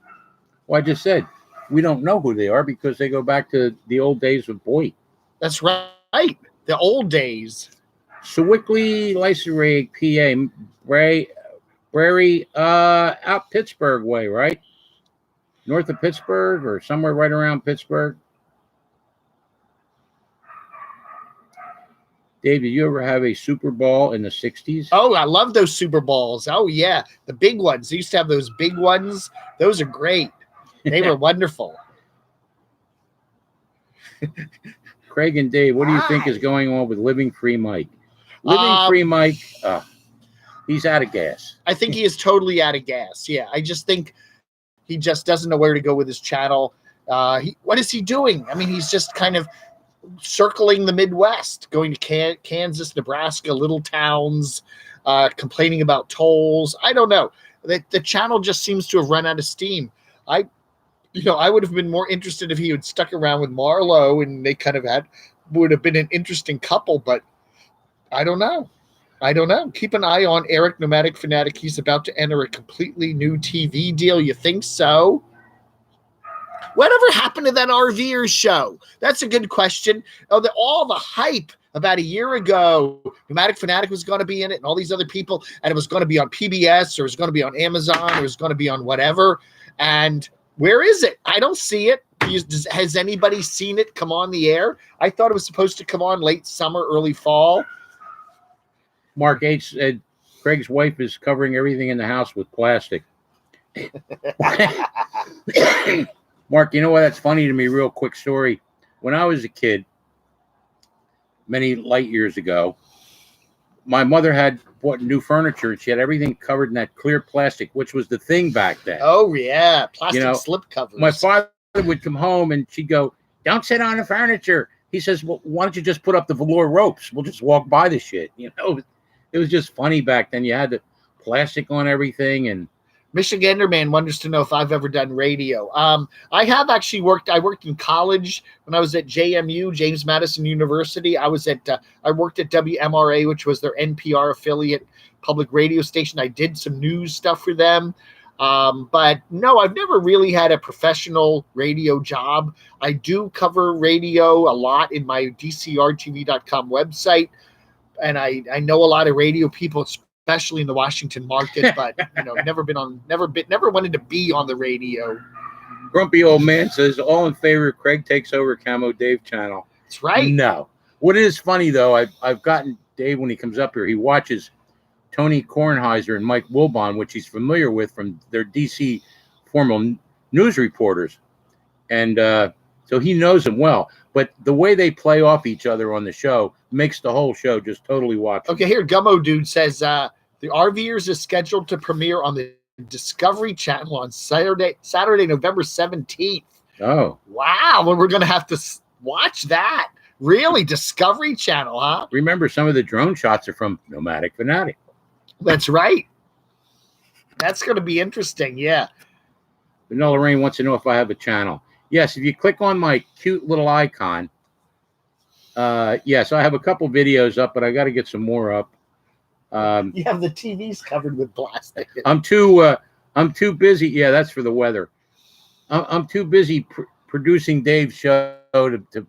Well, I just said we don't know who they are because they go back to the old days of Boy. That's right. The old days. Sewickley, Lycerig, PA, Brary, out Pittsburgh way, right? North of Pittsburgh or somewhere right around Pittsburgh. Dave, did you ever have a Super Bowl in the 60s? Oh, I love those Super Bowls. Oh, yeah. The big ones. They used to have those big ones. Those are great. They were wonderful. Craig and Dave, what do you think is going on with Living Free Mike? Living Free Mike, he's out of gas. I think he is totally out of gas. Yeah, I just think he just doesn't know where to go with his channel. What is he doing? I mean, he's just kind of circling the Midwest, going to Kansas, Nebraska, little towns, complaining about tolls. I don't know. The channel just seems to have run out of steam. I would have been more interested if he had stuck around with Marlo and they kind of would have been an interesting couple, but I don't know. Keep an eye on Eric Nomadic Fanatic. He's about to enter a completely new TV deal. You think so? Whatever happened to that RVers show? That's a good question. All the hype about a year ago, Nomadic Fanatic was going to be in it and all these other people, and it was going to be on PBS or it was going to be on Amazon or it was going to be on whatever. And where is it? I don't see it. Has anybody seen it come on the air? I thought it was supposed to come on late summer, early fall. Mark H. said Craig's wife is covering everything in the house with plastic. Mark, you know what? That's funny to me. Real quick story. When I was a kid, many light years ago, my mother had bought new furniture and she had everything covered in that clear plastic, which was the thing back then. Oh, yeah. Plastic slip covers. My father would come home and she'd go, "Don't sit on the furniture." He says, "Well, why don't you just put up the velour ropes? We'll just walk by the shit." It was just funny back then. You had the plastic on everything and Michigander Man wonders to know if I've ever done radio. I have actually worked. I worked in college when I was at JMU, James Madison University. I worked at WMRA, which was their NPR affiliate public radio station. I did some news stuff for them. But no, I've never really had a professional radio job. I do cover radio a lot in my DCRTV.com website. And I know a lot of radio people, especially in the Washington market, but never wanted to be on the radio. Grumpy Old Man says, all in favor of Craig takes over Camo Dave channel. That's right. No. What is funny, though, I've gotten Dave, when he comes up here, he watches Tony Kornheiser and Mike Wilbon, which he's familiar with from their DC formal news reporters. And so he knows them well. But the way they play off each other on the show makes the whole show just totally watchable. Okay, here, Gummo Dude says, the RVers is scheduled to premiere on the Discovery Channel on Saturday, November 17th. Oh. Wow, well, we're going to have to watch that. Really? Discovery Channel, huh? Remember, some of the drone shots are from Nomadic Fanatic. That's right. That's going to be interesting, yeah. Vanilla Rain wants to know if I have a channel. Yes, if you click on my cute little icon, yes, I have a couple videos up, but I got to get some more up. You have the TVs covered with plastic. I'm too busy. Yeah, that's for the weather. I'm too busy producing Dave's show to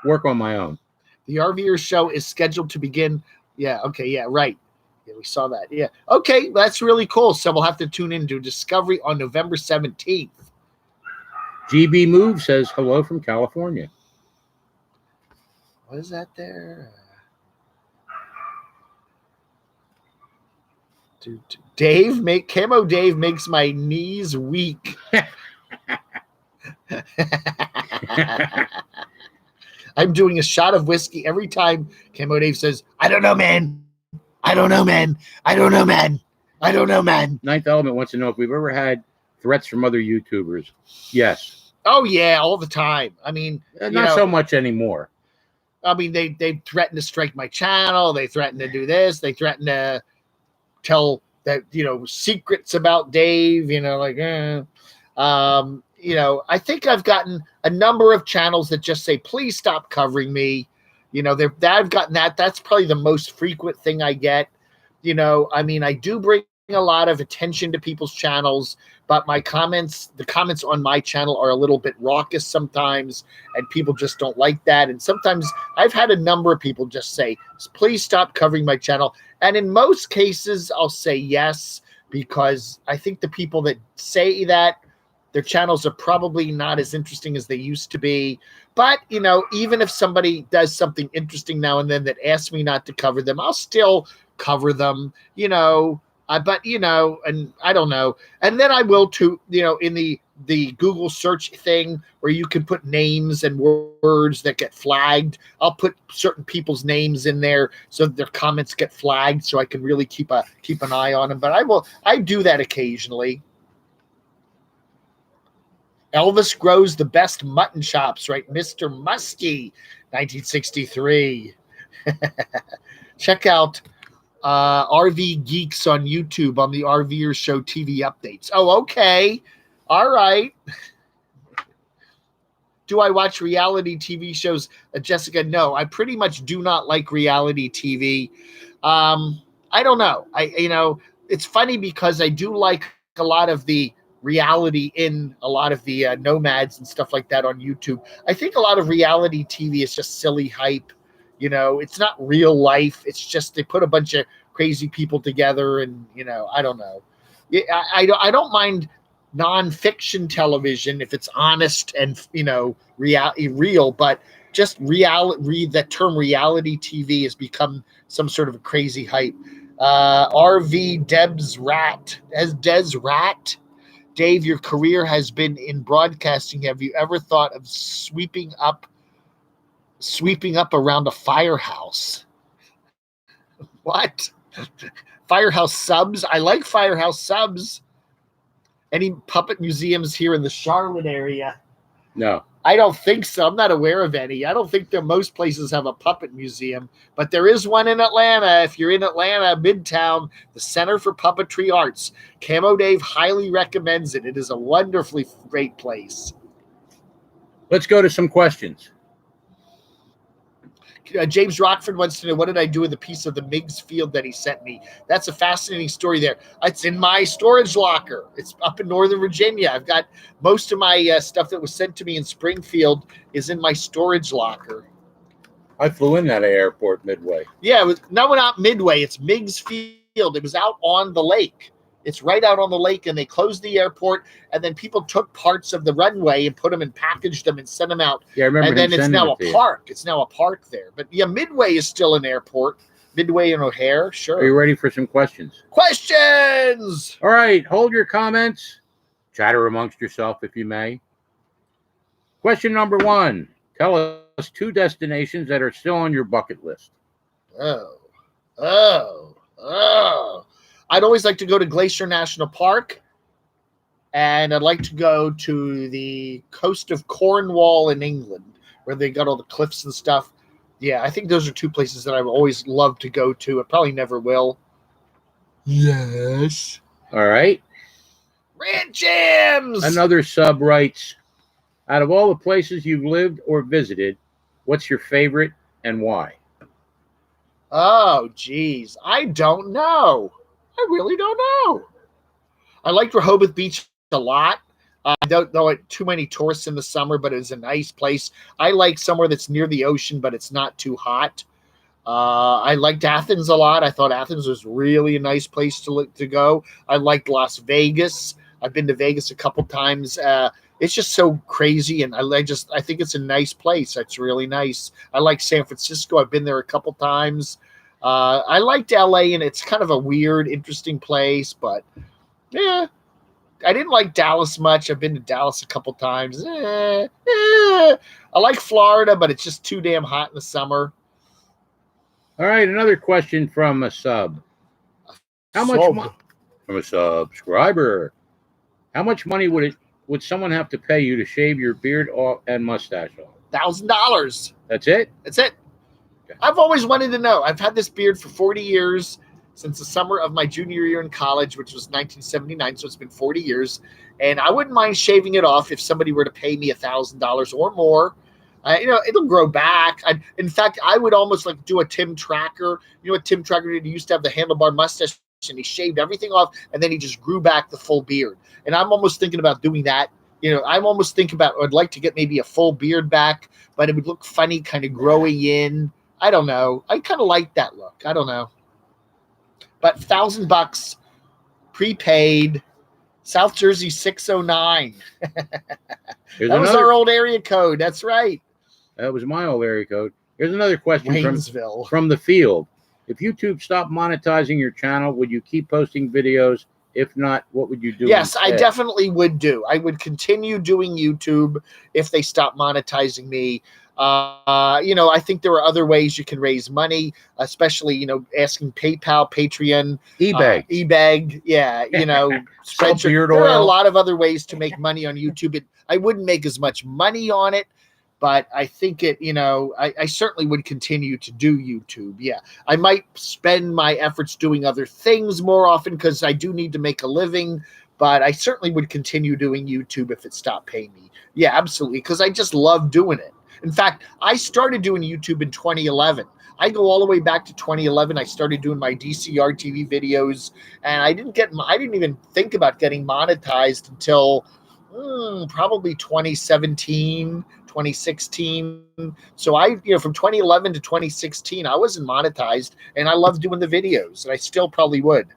work on my own. The RVer show is scheduled to begin. Yeah. Okay. Yeah. Right. Yeah, we saw that. Yeah. Okay. That's really cool. So we'll have to tune in to Discovery on November 17th. GB Move says hello from California. What is that there? Camo Dave makes my knees weak. I'm doing a shot of whiskey every time Camo Dave says, I don't know, man. I don't know, man. I don't know, man. I don't know, man. Ninth Element wants to know if we've ever had threats from other YouTubers. Yes. Oh, yeah, all the time. I mean, not so much anymore. I mean, they threaten to strike my channel. They threaten to do this. They threaten to tell that, secrets about Dave, I think I've gotten a number of channels that just say, please stop covering me. I've gotten that. That's probably the most frequent thing I get. I do bring a lot of attention to people's channels, but the comments on my channel are a little bit raucous sometimes, and people just don't like that. And sometimes I've had a number of people just say, please stop covering my channel. And in most cases, I'll say yes, because I think the people that say that, their channels are probably not as interesting as they used to be. But, even if somebody does something interesting now and then that asks me not to cover them, I'll still cover them, and I don't know. And then I will too, in the Google search thing where you can put names and words that get flagged. I'll put certain people's names in there so that their comments get flagged, so I can really keep an eye on them. But I do that occasionally. Elvis grows the best mutton chops, right? Mr. Muskie, 1963. Check out RV Geeks on YouTube on the RVer Show TV updates. Oh, okay. All right. Do I watch reality TV shows? Jessica, no. I pretty much do not like reality TV. I don't know. It's funny because I do like a lot of the reality in a lot of the nomads and stuff like that on YouTube. I think a lot of reality TV is just silly hype. It's not real life. It's just they put a bunch of crazy people together, and I don't know. I don't mind nonfiction television if it's honest and real, but just reality. That term reality TV has become some sort of a crazy hype. RV Deb's Rat as Des Rat. Dave, your career has been in broadcasting. Have you ever thought of sweeping up around a firehouse? What? Firehouse subs? I like Firehouse subs. Any puppet museums here in the Charlotte area? No. I don't think so. I'm not aware of any. I don't think that most places have a puppet museum, but there is one in Atlanta. If you're in Atlanta, Midtown, the Center for Puppetry Arts. Camo Dave highly recommends it. It is a wonderfully great place. Let's go to some questions. James Rockford wants to know, what did I do with the piece of the Miggs field that he sent me? That's a fascinating story there. It's in my storage locker. It's up in Northern Virginia. I've got most of my stuff that was sent to me in Springfield is in my storage locker. I flew in that airport Midway. Yeah, it was not Midway. It's Miggs Field. It was out on the lake. It's right out on the lake, and they closed the airport, and then people took parts of the runway and put them and packaged them and sent them out. Yeah, I remember. And then it's now a park. It's now a park there. But yeah, Midway is still an airport. Midway and O'Hare, sure. Are you ready for some questions? Questions! All right, hold your comments. Chatter amongst yourself if you may. Question number 1. Tell us 2 destinations that are still on your bucket list. Oh. I'd always like to go to Glacier National Park, and I'd like to go to the coast of Cornwall in England, where they got all the cliffs and stuff. Yeah, I think those are 2 places that I've always loved to go to. I probably never will. Yes. All right. Rant Jams! Another sub writes, out of all the places you've lived or visited, what's your favorite and why? Oh, geez. I don't know. I really don't know. I liked Rehoboth Beach a lot. I don't know too many tourists in the summer, but it's a nice place. I like somewhere that's near the ocean, but it's not too hot. I liked Athens a lot. I thought Athens was really a nice place to go. I liked Las Vegas. I've been to Vegas a couple times. It's just so crazy, and I think it's a nice place. It's really nice. I like San Francisco. I've been there a couple times. I liked LA, and it's kind of a weird, interesting place, but yeah. I didn't like Dallas much. I've been to Dallas a couple times. I like Florida, but it's just too damn hot in the summer. All right, another question from a sub. How much money from a subscriber? How much money would someone have to pay you to shave your beard off and mustache off? $1,000. That's it? That's it. Okay. I've always wanted to know. I've had this beard for 40 years. Since the summer of my junior year in college, which was 1979, so it's been 40 years, and I wouldn't mind shaving it off if somebody were to pay me $1,000 or more. It'll grow back. In fact, I would almost like do a Tim Tracker. You know what Tim Tracker did? He used to have the handlebar mustache, and he shaved everything off, and then he just grew back the full beard. And I'm almost thinking about doing that. I'm almost thinking about, I'd like to get maybe a full beard back, but it would look funny kind of growing in. I don't know. I kind of like that look. I don't know. But $1,000 prepaid, South Jersey 609. That was our old area code. That's right. That was my old area code. Here's another question Waynesville. from the field. If YouTube stopped monetizing your channel, would you keep posting videos? If not, what would you do? Yes, instead? I definitely would do. I would continue doing YouTube if they stop monetizing me. I think there are other ways you can raise money, especially, asking PayPal, Patreon, eBay. Yeah. Spreadshirt. There are a lot of other ways to make money on YouTube. I wouldn't make as much money on it, but I think I certainly would continue to do YouTube. Yeah. I might spend my efforts doing other things more often because I do need to make a living, but I certainly would continue doing YouTube if it stopped paying me. Yeah, absolutely. Because I just love doing it. In fact, I started doing YouTube in 2011. I go all the way back to 2011. I started doing my DCR TV videos, and I didn't even think about getting monetized until probably 2017, 2016. So from 2011 to 2016, I wasn't monetized, and I loved doing the videos, and I still probably would.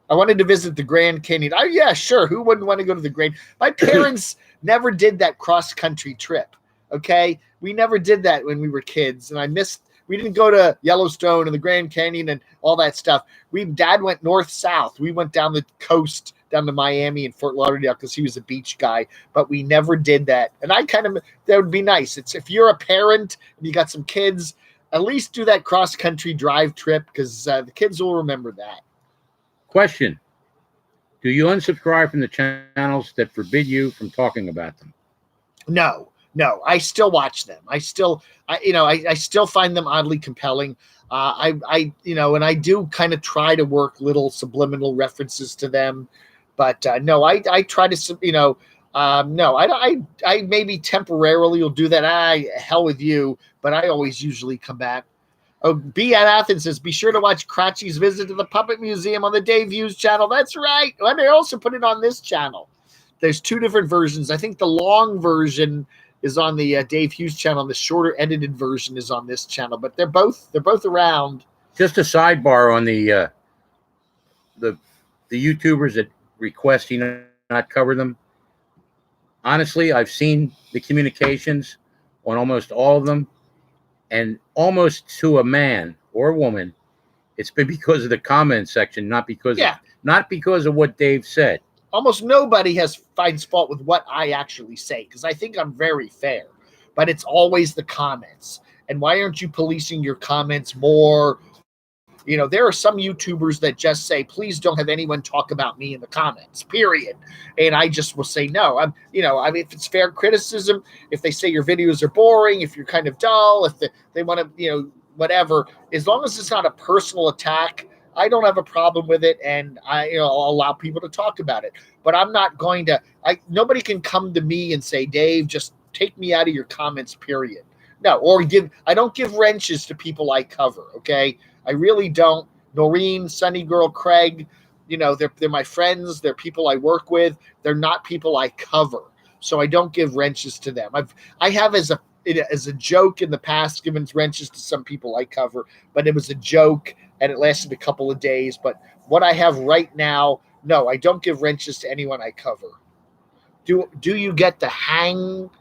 I wanted to visit the Grand Canyon. Yeah, sure. Who wouldn't want to go to the Grand? My parents never did that cross-country trip. Okay, we never did that when we were kids, and we didn't go to Yellowstone and the Grand Canyon and all that stuff. Dad went north-south. We went down the coast, down to Miami and Fort Lauderdale because he was a beach guy, but we never did that. And that would be nice. It's if you're a parent and you got some kids, at least do that cross-country drive trip because the kids will remember that. Question. Do you unsubscribe from the channels that forbid you from talking about them? No. No, I still watch them. I still find them oddly compelling. And I do kind of try to work little subliminal references to them, but no, I try to, no, I maybe temporarily will do that. Hell with you, but I always usually come back. Oh, B at Athens says, be sure to watch Cratchy's visit to the Puppet Museum on the Dave Hughes channel. That's right. And they also put it on this channel. There's two different versions. I think the long version is on the Dave Hughes channel. The shorter edited version is on this channel, but they're both around. Just a sidebar on the YouTubers that request you not cover them. Honestly, I've seen the communications on almost all of them, and almost to a man or woman, it's been because of the comment section, not because of what Dave said. Almost nobody finds fault with what I actually say, because I think I'm very fair, but it's always the comments. And why aren't you policing your comments more? There are some YouTubers that just say, please don't have anyone talk about me in the comments, period. And I just will say, no, if it's fair criticism, if they say your videos are boring, if you're kind of dull, if they want to, whatever, as long as it's not a personal attack, I don't have a problem with it, and I'll allow people to talk about it. But I'm not going to. Nobody can come to me and say, Dave, just take me out of your comments, period. No, I don't give wrenches to people I cover. Okay, I really don't. Noreen, Sunny Girl, Craig, they're my friends. They're people I work with. They're not people I cover, so I don't give wrenches to them. I have as a joke in the past given wrenches to some people I cover, but it was a joke. And it lasted a couple of days. But what I have right now, no, I don't give wrenches to anyone I cover. Do you get the hangoes?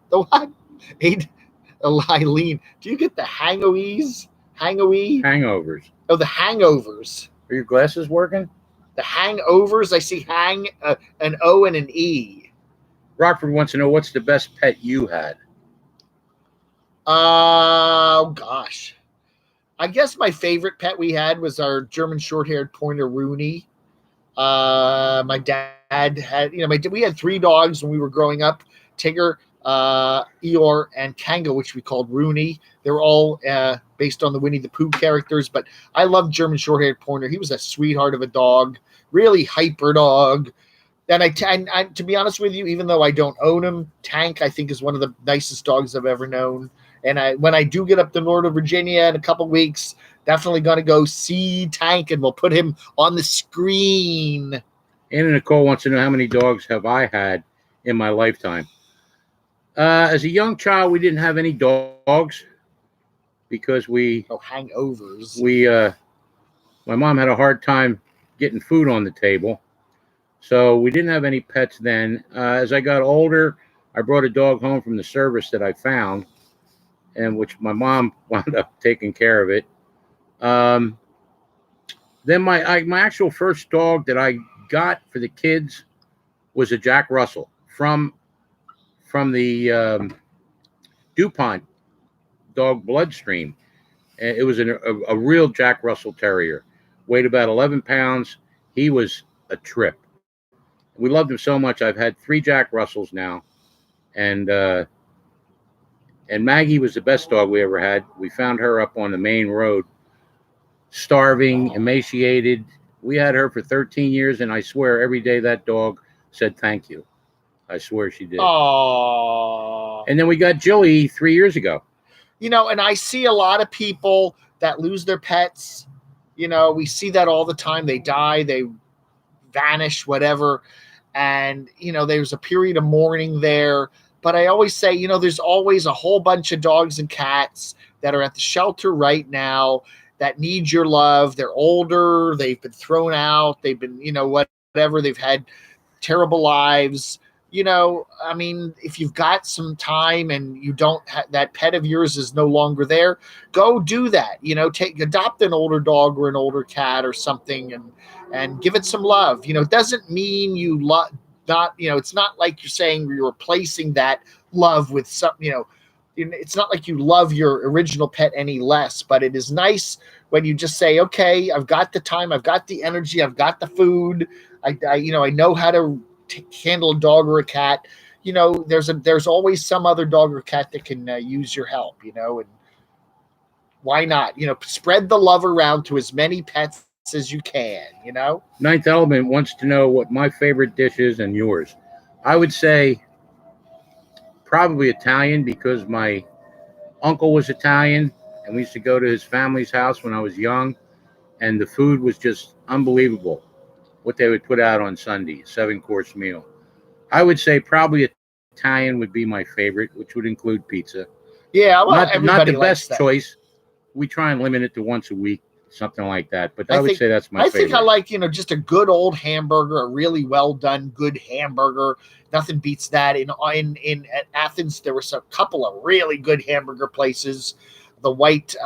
The what? Eileen, do you get the hangoes? Hangovers. Oh, the hangovers. Are your glasses working? The hangovers. I see an O and an E. Rockford wants to know, what's the best pet you had? Oh, gosh. I guess my favorite pet we had was our German short-haired pointer, Rooney. My dad had, we had 3 dogs when we were growing up: Tigger, Eeyore, and Kango, which we called Rooney. They were all based on the Winnie the Pooh characters, but I loved German short-haired pointer. He was a sweetheart of a dog, really hyper dog. And I, to be honest with you, even though I don't own him, Tank, I think, is one of the nicest dogs I've ever known. And when I do get up to Northern Virginia in a couple of weeks, definitely going to go see Tank, and we'll put him on the screen. Anna Nicole wants to know, how many dogs have I had in my lifetime? As a young child, we didn't have any dogs because hangovers. My mom had a hard time getting food on the table, so we didn't have any pets then. As I got older, I brought a dog home from the service that I found, and which my mom wound up taking care of it. Then my actual first dog that I got for the kids was a Jack Russell from the DuPont dog Bloodstream. It was a real Jack Russell Terrier. Weighed about 11 pounds. He was a trip. We loved him so much. I've had 3 Jack Russells now, and Maggie was the best dog we ever had. We found her up on the main road, starving, emaciated. We had her for 13 years, and I swear every day that dog said thank you. I swear she did. Aww. And then we got Jilly 3 years ago. And I see a lot of people that lose their pets. We see that all the time. They die, they vanish, whatever. And, there's a period of mourning there. But I always say, there's always a whole bunch of dogs and cats that are at the shelter right now that need your love. They're older. They've been thrown out. They've been, whatever. They've had terrible lives. If you've got some time and you don't that pet of yours is no longer there, go do that. Adopt an older dog or an older cat or something and give it some love. It doesn't mean you love. It's not like you're saying you're replacing that love with something, it's not like you love your original pet any less, but it is nice when you just say, okay, I've got the time, I've got the energy, I've got the food. I know how to handle a dog or a cat. you know, there's always some other dog or cat that can use your help, you know, and why not? You know, spread the love around to as many pets as you can, you know? Ninth Element wants to know what my favorite dish is and yours. I would say probably Italian because my uncle was Italian and we used to go to his family's house when I was young, and the food was just unbelievable. What they would put out on Sunday, 7-course meal. I would say probably Italian would be my favorite, which would include pizza. Yeah, well, Not everybody the likes best that. choice. We try and limit it to once a week, something like that. But I I would think- say that's my I favorite. think I like, you know, just a good old hamburger, a really well done, good hamburger. Nothing beats that. In at Athens, there was a couple of really good hamburger places. The White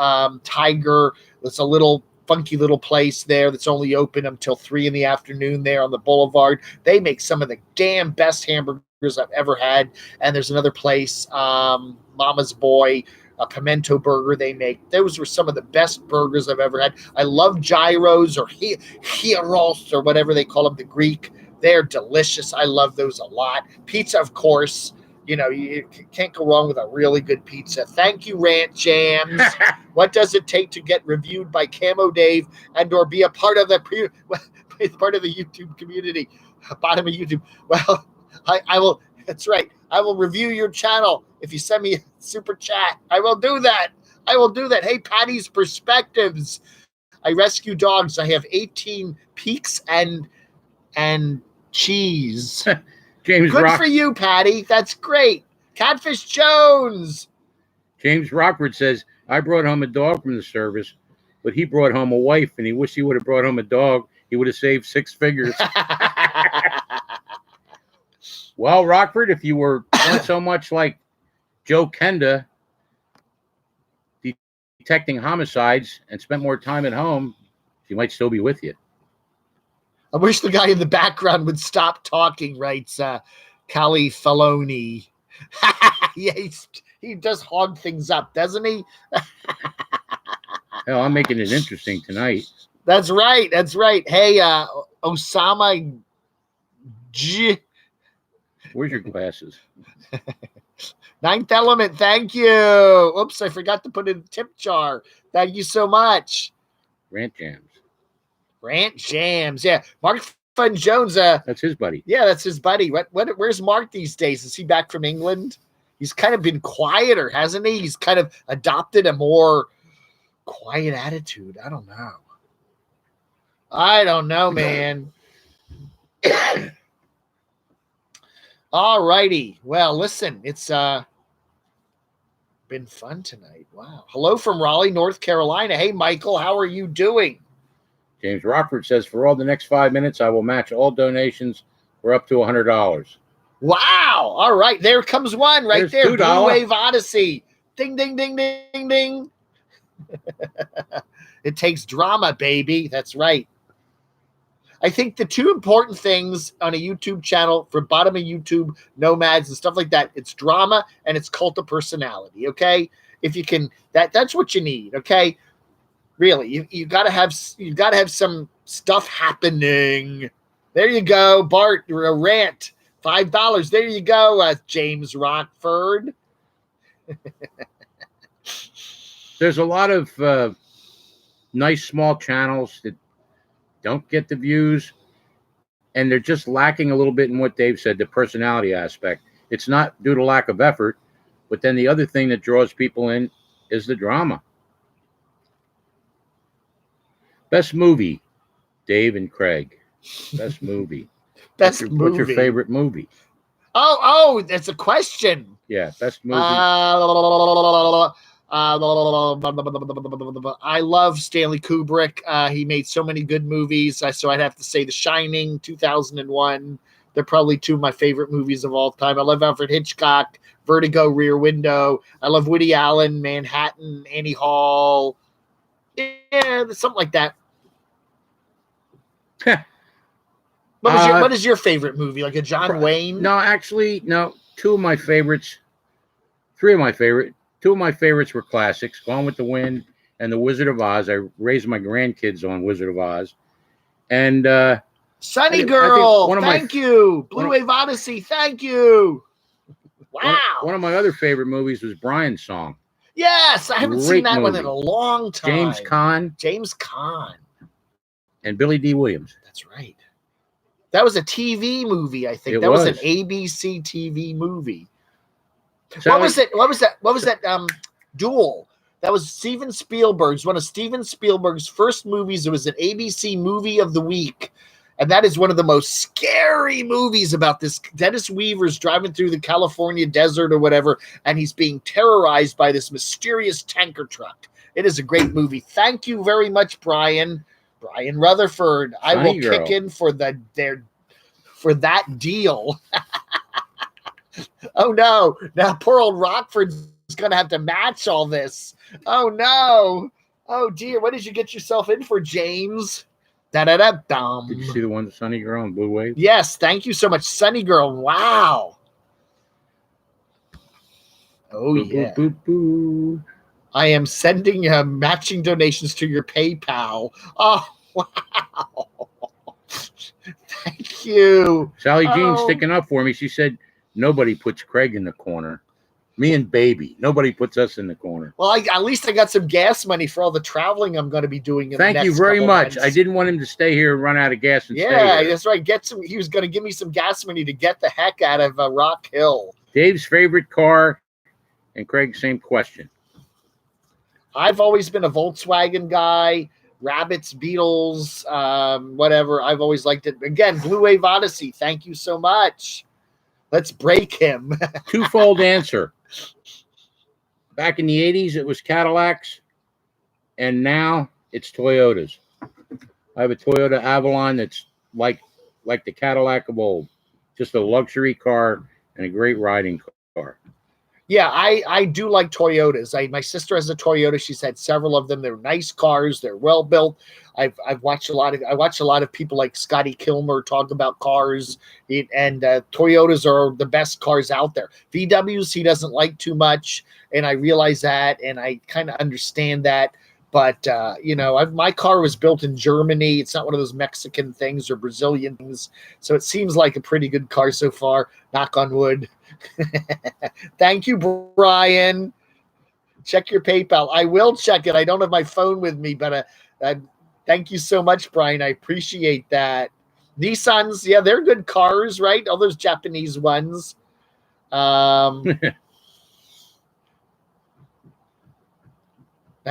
Tiger, it's a little funky little place there that's only open until 3 p.m. there on the boulevard. They make some of the damn best hamburgers I've ever had. And there's another place, Mama's Boy, a pimento burger they make. Those were some of the best burgers I've ever had. I love gyros or gyros or whatever they call them, the Greek. They're delicious. I love those a lot. Pizza, of course. You know, you can't go wrong with a really good pizza. Thank you, Rant Jams. What does it take to get reviewed by Camo Dave and or be a part of the part of the YouTube community? Bottom of YouTube. Well, I will. That's right. I will review your channel if you send me a super chat. I will do that. I will do that. Hey, Patty's Perspectives. I rescue dogs. I have 18 peaks and cheese. James Good Rock. for you, Patty. That's great. Catfish Jones. James Rockford says, I brought home a dog from the service, but he brought home a wife, and he wished he would have brought home a dog. He would have saved 6 figures. Well, Rockford, if you were not so much like Joe Kenda, detecting homicides, and spent more time at home, she might still be with you. I wish the guy in the background would stop talking, writes Cali Faloni. Yeah, he does hog things up, doesn't he? Hell, I'm making it interesting tonight. That's right. That's right. Hey, Osama G. Where's your glasses? Ninth Element, thank you. Oops, I forgot to put in the tip jar. Thank you so much. Rant Jams. Rant Jams, yeah. Mark Fun Jones. That's his buddy. Yeah, that's his buddy. Where's Mark these days? Is he back from England? He's kind of been quieter, hasn't he? He's kind of adopted a more quiet attitude. I don't know, man. All righty. Well, listen, it's been fun tonight. Wow. Hello from Raleigh, North Carolina. Hey, Michael, how are you doing? James Rockford says, for all the next 5 minutes, I will match all donations for up to $100. Wow. All right. There comes one right There's there. $2. Blue Wave Odyssey. Ding, ding, ding, ding, ding. It takes drama, baby. That's right. I think the two important things on a YouTube channel for bottom of YouTube nomads and stuff like that, it's drama and it's cult of personality. Okay. If you can, that's what you need. Okay. Really, you gotta have some stuff happening. There you go, Bart. A rant, $5. There you go, James Rockford. There's a lot of nice small channels that don't get the views, and they're just lacking a little bit in what Dave said, the personality aspect. It's not due to lack of effort, but then the other thing that draws people in is the drama. Best movie, Dave and Craig. Best movie. What's your favorite movie? Oh, that's a question. Yeah, best movie. I love Stanley Kubrick. He made so many good movies. So I'd have to say The Shining, 2001. They're probably two of my favorite movies of all time. I love Alfred Hitchcock, Vertigo, Rear Window. I love Woody Allen, Manhattan, Annie Hall. Yeah, something like that. What is your favorite movie? Like a John Wayne? No, actually, no. Two of my favorites were classics, Gone with the Wind and The Wizard of Oz. I raised my grandkids on Wizard of Oz. And Sunny Girl, thank you. Blue Wave Odyssey, thank you. Wow. One of my other favorite movies was Brian's Song. Yes, I haven't seen Great that one in movie. a long time. James Caan And Billy D. Williams. That's right. That was a TV movie, I think. It That was an was. ABC TV movie. Sally, What was it? What was that? Duel. That was Steven Spielberg's, one of Steven Spielberg's first movies. It was an ABC Movie of the Week. And that is one of the most scary movies about this. Dennis Weaver's driving through the California desert or whatever, and he's being terrorized by this mysterious tanker truck. It is a great movie. Thank you very much, Brian. Brian Rutherford. I will kick in for that deal. Oh no. Now poor old Rockford's gonna have to match all this. Oh no. Oh dear. What did you get yourself in for, James? Da-da-da-dum. did you see the one, Sunny Girl and Blue Wave? Yes, thank you so much, Sunny Girl. Wow. Oh, Boop, yeah. boop, boop, boop. I am sending matching donations to your PayPal. Oh, wow. Thank you. Sally Jean sticking up for me. She said, nobody puts Craig in the corner. Me and Baby. Nobody puts us in the corner. Well, at least I got some gas money for all the traveling I'm going to be doing. Thank you very much. I didn't want him to stay here and run out of gas and stay here. That's right. He was going to give me some gas money to get the heck out of Rock Hill. Dave's favorite car, and Craig, same question. I've always been a Volkswagen guy. Rabbits, Beetles, whatever. I've always liked it. Again, Blue Wave Odyssey. Thank you so much. Let's break him. Twofold answer. Back in the 80s, it was Cadillacs, and now it's Toyotas. I have a Toyota Avalon that's like the Cadillac of old. Just a luxury car and a great riding car. Yeah, I do like Toyotas. My sister has a Toyota. She's had several of them. They're nice cars. They're well built. I watch a lot of people like Scotty Kilmer talk about cars, and Toyotas are the best cars out there. VWs he doesn't like too much, and I realize that, and I kind of understand that. But my car was built in Germany. It's not one of those Mexican things or Brazilian things, so it seems like a pretty good car so far. Knock on wood. Thank you, Brian. Check your PayPal. I will check it. I don't have my phone with me, but thank you so much, Brian. I appreciate that. Nissans, yeah, they're good cars, right? All those Japanese ones. Now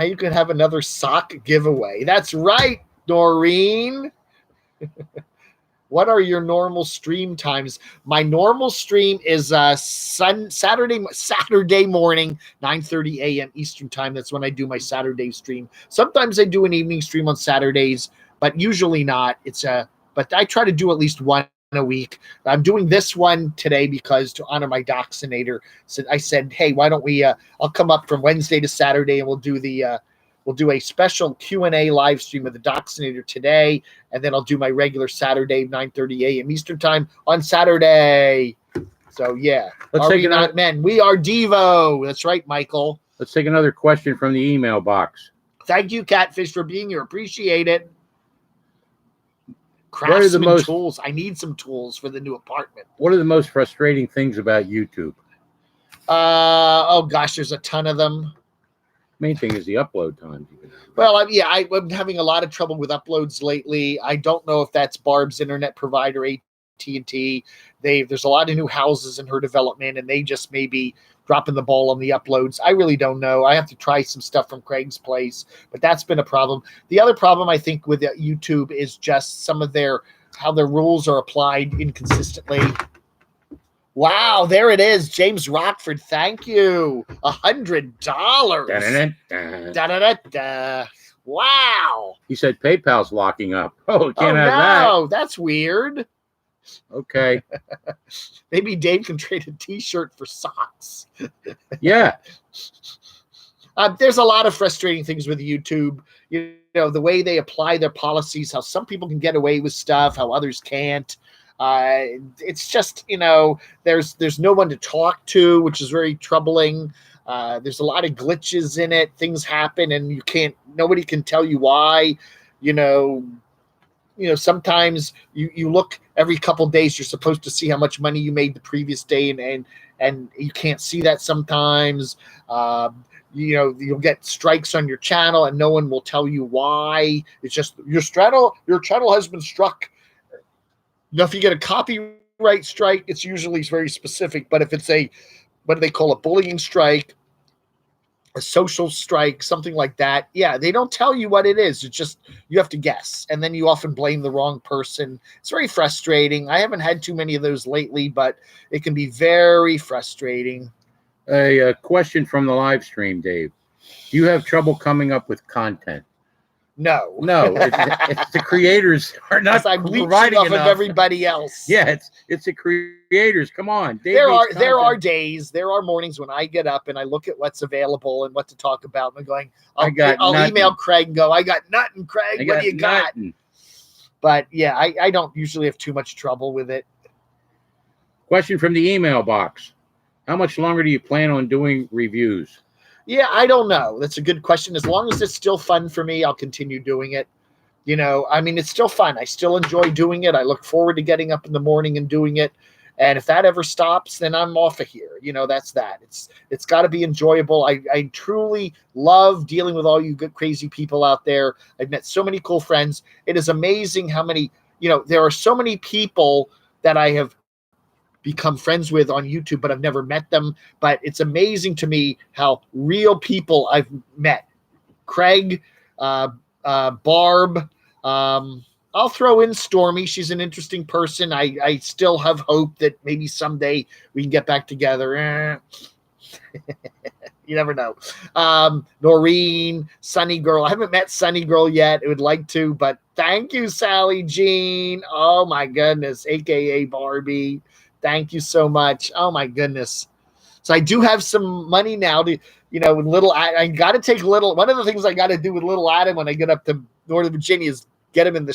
you can have another sock giveaway. That's right, Doreen. What are your normal stream times? My normal stream is Saturday morning, 9:30 a.m. Eastern time. That's when I do my Saturday stream. Sometimes I do an evening stream on Saturdays, but usually not. But I try to do at least one a week. I'm doing this one today because to honor my Doxinator. So I said, hey, why don't we? I'll come up from Wednesday to Saturday, and we'll do a special Q&A live stream of the Doxinator today, and then I'll do my regular Saturday, 9:30 a.m. Eastern time on Saturday. So, yeah. Are we not men? We are Devo. That's right, Michael. Let's take another question from the email box. Thank you, Catfish, for being here. Appreciate it. Craftsman tools. I need some tools for the new apartment. What are the most frustrating things about YouTube? Oh, gosh, there's a ton of them. Main thing is the upload time. Well, I'm having a lot of trouble with uploads lately. I don't know if that's Barb's internet provider, AT&T. There's a lot of new houses in her development, and they just may be dropping the ball on the uploads. I really don't know. I have to try some stuff from Craig's place, but that's been a problem. The other problem I think with YouTube is just some of how their rules are applied inconsistently. Wow, there it is. James Rockford, thank you. $100. Da-da-da-da. Wow. He said PayPal's locking up. Oh, we can't have that. No, that's weird. Okay. Maybe Dave can trade a T-shirt for socks. Yeah. There's a lot of frustrating things with YouTube. You know, the way they apply their policies, how some people can get away with stuff, how others can't. It's just, there's no one to talk to, which is very troubling. There's a lot of glitches in it. Things happen and nobody can tell you why. Sometimes you look every couple days, you're supposed to see how much money you made the previous day, and and you can't see that sometimes. You'll get strikes on your channel and no one will tell you why. It's just your channel has been struck. Now, if you get a copyright strike, it's usually very specific. But if it's what do they call a bullying strike, a social strike, something like that, yeah, they don't tell you what it is. It's just you have to guess, and then you often blame the wrong person. It's very frustrating. I haven't had too many of those lately, but it can be very frustrating. A question from the live stream, Dave. Do you have trouble coming up with content? No, it's the creators are not I'm providing off enough. of everybody else. Yeah, it's the creators. Come on, Dave, there are days, there are mornings when I get up and I look at what's available and what to talk about, and I'm going, I'll email Craig and go, I got nothing, Craig. What do you got? But yeah, I don't usually have too much trouble with it. Question from the email box: how much longer do you plan on doing reviews? Yeah, I don't know. That's a good question. As long as it's still fun for me, I'll continue doing it. I mean, it's still fun. I still enjoy doing it. I look forward to getting up in the morning and doing it. And if that ever stops, then I'm off of here. That's that. It's got to be enjoyable. I truly love dealing with all you good, crazy people out there. I've met so many cool friends. It is amazing how many, there are so many people that I have become friends with on YouTube, but I've never met them. But it's amazing to me how real people I've met. Craig, Barb, I'll throw in Stormy. She's an interesting person. I still have hope that maybe someday we can get back together. You never know. Noreen, Sunny Girl. I haven't met Sunny Girl yet. I would like to, but thank you, Sally Jean. Oh my goodness, aka Barbie. Thank you so much. Oh my goodness. So I do have some money now to, I got to take little. One of the things I got to do with little Adam when I get up to Northern Virginia is get him in the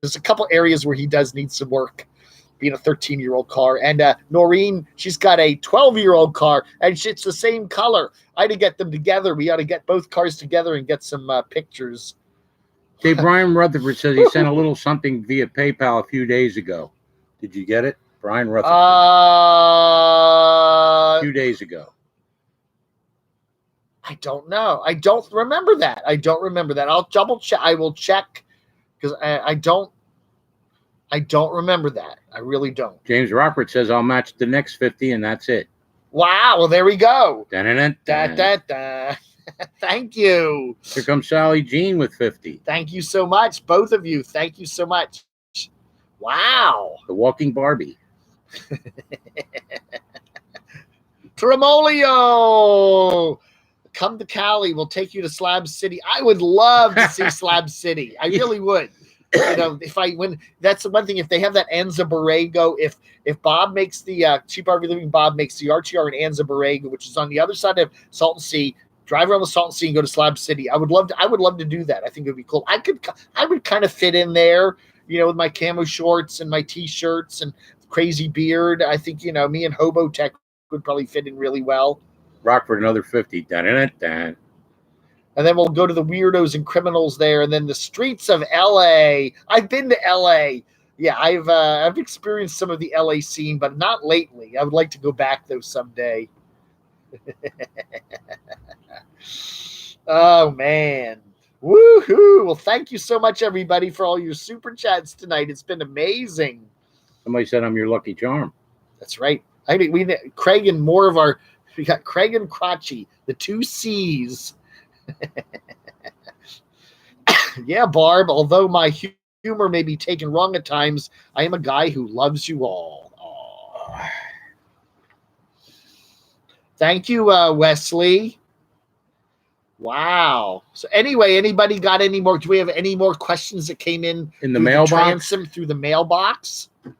there's a couple areas where he does need some work, being a 13-year-old car. And Noreen, she's got a 12-year-old car, and it's the same color. I had to get them together. We ought to get both cars together and get some pictures. Okay, Brian Rutherford says he sent a little something via PayPal a few days ago. Did you get it? Brian Rutherford. A few days ago. I don't know. I don't remember that. I'll double check. I will check because I don't remember that. I really don't. James Rockford says I'll match the next 50 and that's it. Wow. Well, there we go. Da-da-da-da. Thank you. Here comes Sally Jean with 50. Thank you so much, both of you. Thank you so much. Wow. The walking Barbie. Tremolio. Come to Cali. We'll take you to Slab City. I would love to see Slab City. I really would. That's the one thing. If they have that Anza Borrego, if Bob makes the Cheap RV Living, Bob makes the RTR in Anza Borrego, which is on the other side of Salton Sea, drive around the Salton Sea and go to Slab City. I would love to do that. I think it would be cool. I would kind of fit in there, with my camo shorts and my t-shirts and crazy beard. I think, me and Hobo Tech would probably fit in really well. Rockford, another 50. Da-da-da-da. And then we'll go to the weirdos and criminals there, and then the streets of LA. I've been to LA. Yeah, I've experienced some of the LA scene, but not lately. I would like to go back though someday. Oh man. Woohoo. Well, thank you so much, everybody, for all your super chats tonight. It's been amazing. Somebody said I'm your lucky charm. That's right. I mean, we got Craig and Crotchy, the two C's. Yeah, Barb, although my humor may be taken wrong at times, I am a guy who loves you all. Aww. Thank you, Wesley. Wow. So anyway, anybody got any more? Do we have any more questions that came in the mailbox? Transom through the mailbox? I'll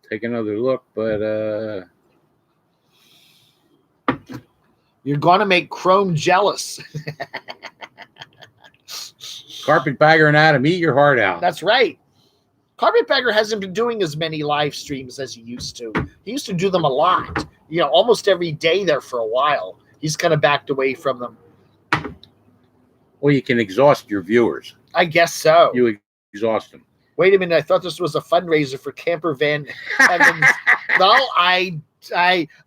take another look, but you're gonna make Chrome jealous. Carpetbagger and Adam, eat your heart out. That's right. Carpetbagger hasn't been doing as many live streams as he used to. He used to do them a lot, almost every day there for a while. He's kind of backed away from them. Well, you can exhaust your viewers. I guess so. You exhaust them. Wait a minute. I thought this was a fundraiser for Camper Van Evans. No, I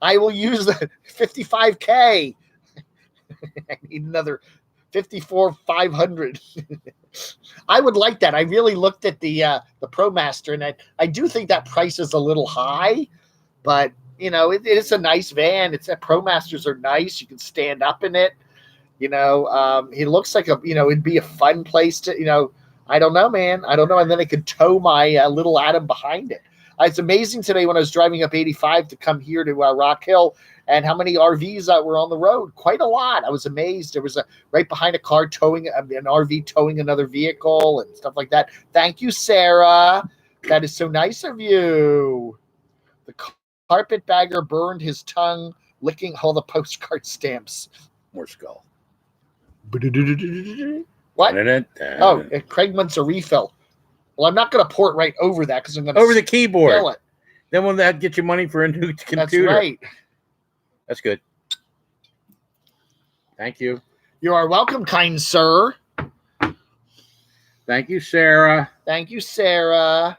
will use the 55K. I need another 54,500. I would like that. I really looked at the ProMaster, and I do think that price is a little high, but it is a nice van. ProMasters are nice. You can stand up in it. It looks like it'd be a fun place to, I don't know, man. I don't know. And then I could tow my little Atom behind it. It's amazing today when I was driving up 85 to come here to Rock Hill, and how many RVs were on the road. Quite a lot. I was amazed. There was right behind a car towing an RV, towing another vehicle and stuff like that. Thank you, Sarah. That is so nice of you. The carpetbagger burned his tongue licking all the postcard stamps. More skull. What? Oh, Craig wants a refill. Well, I'm not going to pour it right over that because I'm going to over the keyboard. Fill it. Then will that get you money for a new computer? That's right. That's good. Thank you. You are welcome, kind sir. Thank you, Sarah. Thank you, Sarah.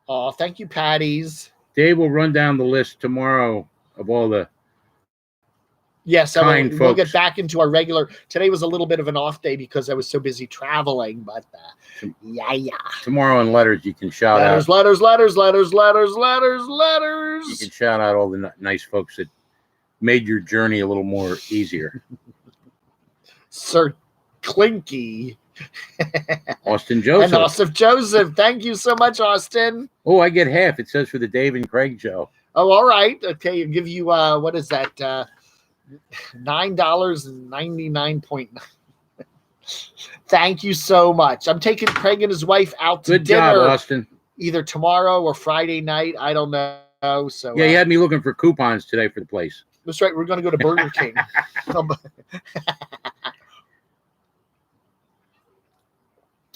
Oh, thank you, Patties. Dave will run down the list tomorrow of all the Yes, we'll get back into our regular. Today was a little bit of an off day because I was so busy traveling, but yeah. Tomorrow in letters, you can shout out. Letters. You can shout out all the nice folks that made your journey a little more easier. Sir Clinky. Austin Joseph. And Austin Joseph. Thank you so much, Austin. Oh, I get half. It says for the Dave and Craig show. Oh, all right. Okay, I'll give you, what is that? $9.99. Thank you so much. I'm taking Craig and his wife out to dinner. Good job, Austin. Either tomorrow or Friday night. I don't know. So yeah, you had me looking for coupons today for the place. That's right. We're going to go to Burger King.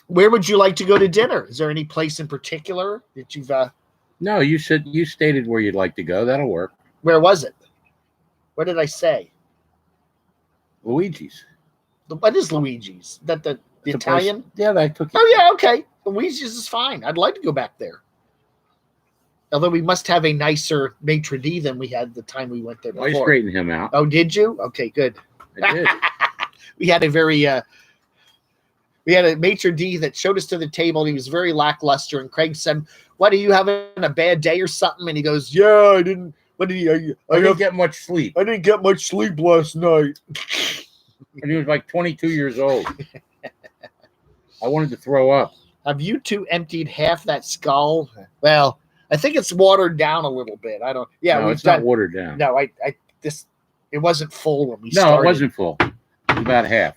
Where would you like to go to dinner? Is there any place in particular that you've? No, you stated where you'd like to go. That'll work. Where was it? What did I say? Luigi's. What is Luigi's? That the Italian? Place, yeah, I took you. Oh yeah, okay. Luigi's is fine. I'd like to go back there. Although we must have a nicer maitre d' than we had the time we went there before. I straightened him out. Oh, did you? Okay, good. I did. We had a maitre d' that showed us to the table. And he was very lackluster. And Craig said, "What, are you having a bad day or something?" And he goes, "Yeah, I didn't. What did I didn't get much sleep. I didn't get much sleep last night." And he was like 22 years old. I wanted to throw up. Have you two emptied half that skull? Well, I think it's watered down a little bit. I don't. Yeah, no, it's not watered down. No, it wasn't full when we started. No, it wasn't full. It was about half.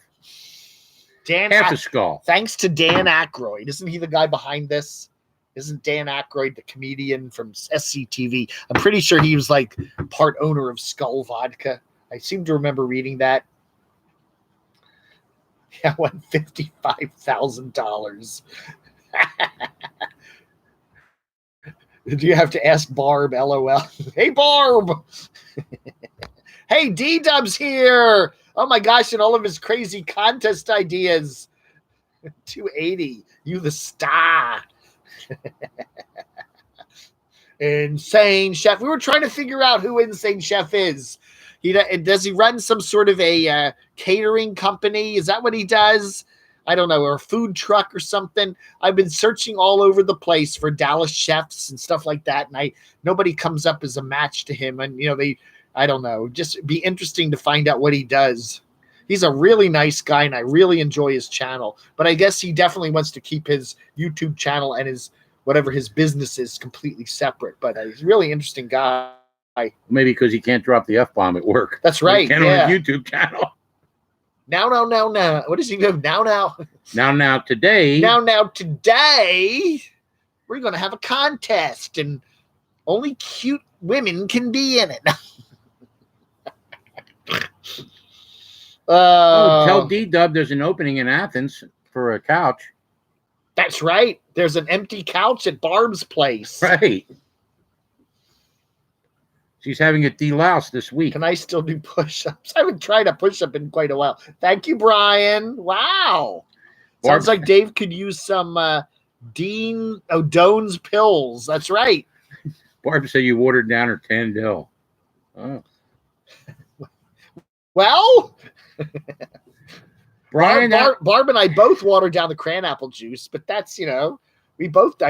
Half the skull. Thanks to Dan Aykroyd. Isn't he the guy behind this? Isn't Dan Aykroyd the comedian from SCTV? I'm pretty sure he was like part owner of Skull Vodka. I seem to remember reading that. Yeah, I won $55,000. Did you have to ask Barb? LOL. Hey, Barb. Hey, D-Dub's here. Oh my gosh, and all of his crazy contest ideas. 280. You the star. Insane Chef. We were trying to figure out who Insane Chef is. Does he run some sort of a catering company? Is that what he does? I don't know, or a food truck or something. I've been searching all over the place for Dallas chefs and stuff like that, and nobody comes up as a match to him. And I don't know, just be interesting to find out what he does. He's a really nice guy, and I really enjoy his channel. But I guess he definitely wants to keep his YouTube channel and his whatever his business is completely separate. But he's a really interesting guy. Maybe because he can't drop the F-bomb at work. That's right. He can on his YouTube channel. Now. What does he do? Now. Today. Today, we're going to have a contest, and only cute women can be in it. Tell D-Dub there's an opening in Athens for a couch. That's right. There's an empty couch at Barb's place. Right. She's having a delouse this week. Can I still do push-ups? I haven't tried a push-up in quite a while. Thank you, Brian. Wow. Sounds like Dave could use some Doan's pills. That's right. Barb said you watered down her Tandil. Oh. Well, Brian, Barb and I both watered down the cranapple juice, but that's, I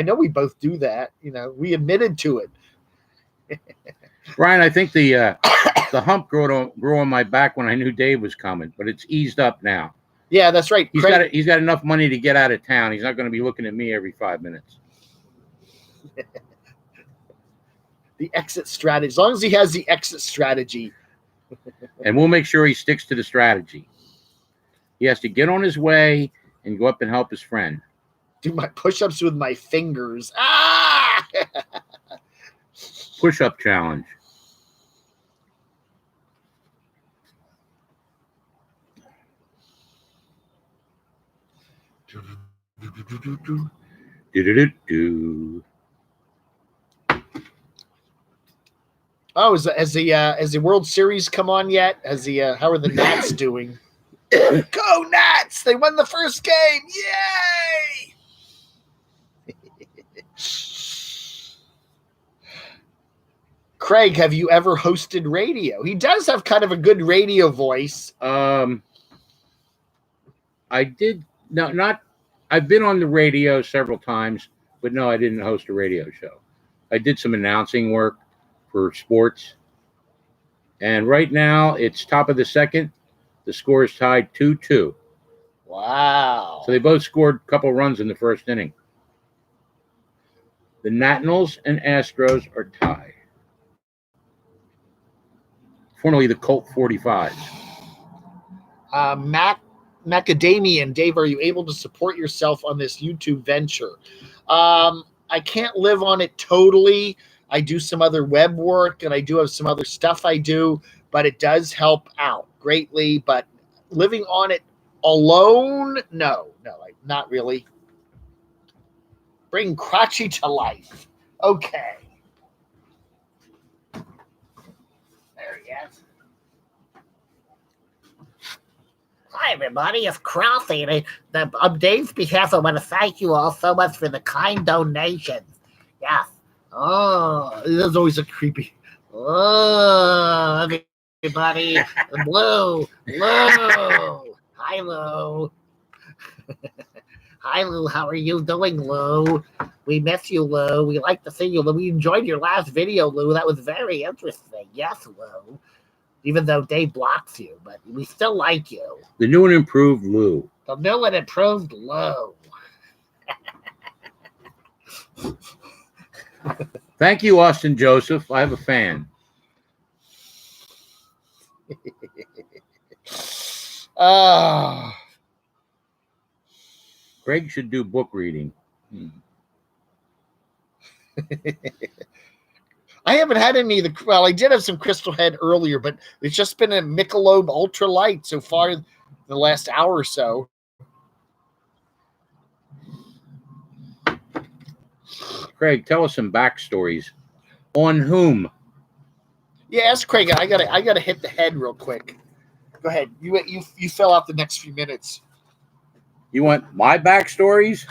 know we both do that. We admitted to it. Brian, I think the hump grew on my back when I knew Dave was coming, but it's eased up now. Yeah, that's right. He's got enough money to get out of town. He's not going to be looking at me every 5 minutes. The exit strategy. As long as he has the exit strategy. And we'll make sure he sticks to the strategy. He has to get on his way and go up and help his friend. Do my push-ups with my fingers. Ah! Push-up challenge. Oh, has the World Series come on yet? How are the Nats doing? Go Nats! They won the first game! Yay! Craig, have you ever hosted radio? He does have kind of a good radio voice. I did not. I've been on the radio several times, but no, I didn't host a radio show. I did some announcing work for sports, and right now it's top of the second. The score is tied 2-2. Wow! So they both scored a couple runs in the first inning. The Nationals and Astros are tied. Formerly the Colt 45s. Macadamian, Dave, are you able to support yourself on this YouTube venture? I can't live on it totally. I do some other web work and I do have some other stuff I do, but it does help out greatly. But living on it alone, no, not really. Bring Crotchy to life. Okay. There he is. Hi, everybody. It's Crothy. On Dave's behalf, I want to thank you all so much for the kind donations. Yes. Oh, that's always a creepy. Oh, everybody. Lou. Hi, Lou. Hi, Lou. How are you doing, Lou? We miss you, Lou. We like to see you, Lou. We enjoyed your last video, Lou. That was very interesting. Yes, Lou. Even though Dave blocks you, but we still like you. The new and improved Lou. The new and improved Lou. Thank you, Austin Joseph. I have a fan. Greg should do book reading. I haven't had any of the. Well, I did have some Crystal Head earlier, but it's just been a Michelob Ultra Light so far the last hour or so. Craig, tell us some backstories. On whom? Yeah, ask Craig. I gotta hit the head real quick. Go ahead. You fill out the next few minutes. You want my backstories?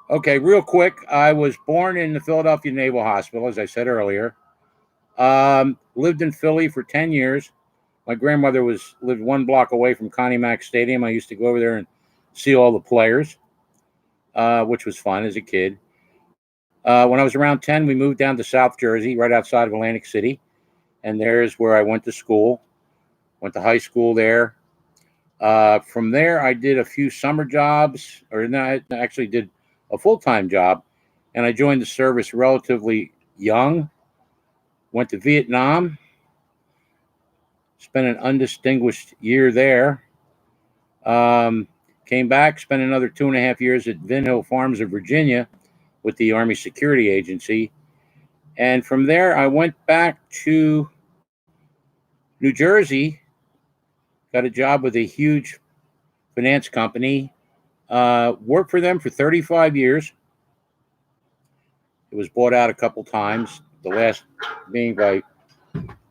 Okay, real quick. I was born in the Philadelphia Naval Hospital, as I said earlier. Lived in Philly for 10 years. My grandmother lived 1 block away from Connie Mack Stadium. I used to go over there and see all the players, which was fun as a kid. When I was around 10, we moved down to South Jersey, right outside of Atlantic City. And there's where I went to school. Went to high school there. From there, I did a few summer jobs, or no, I actually did a full-time job. And I joined the service relatively young. Went to Vietnam. Spent an undistinguished year there. Came back, spent another 2.5 years at Vin Hill Farms in Virginia with the Army Security Agency. And from there, I went back to New Jersey, got a job with a huge finance company, worked for them for 35 years. It was bought out a couple times. The last being by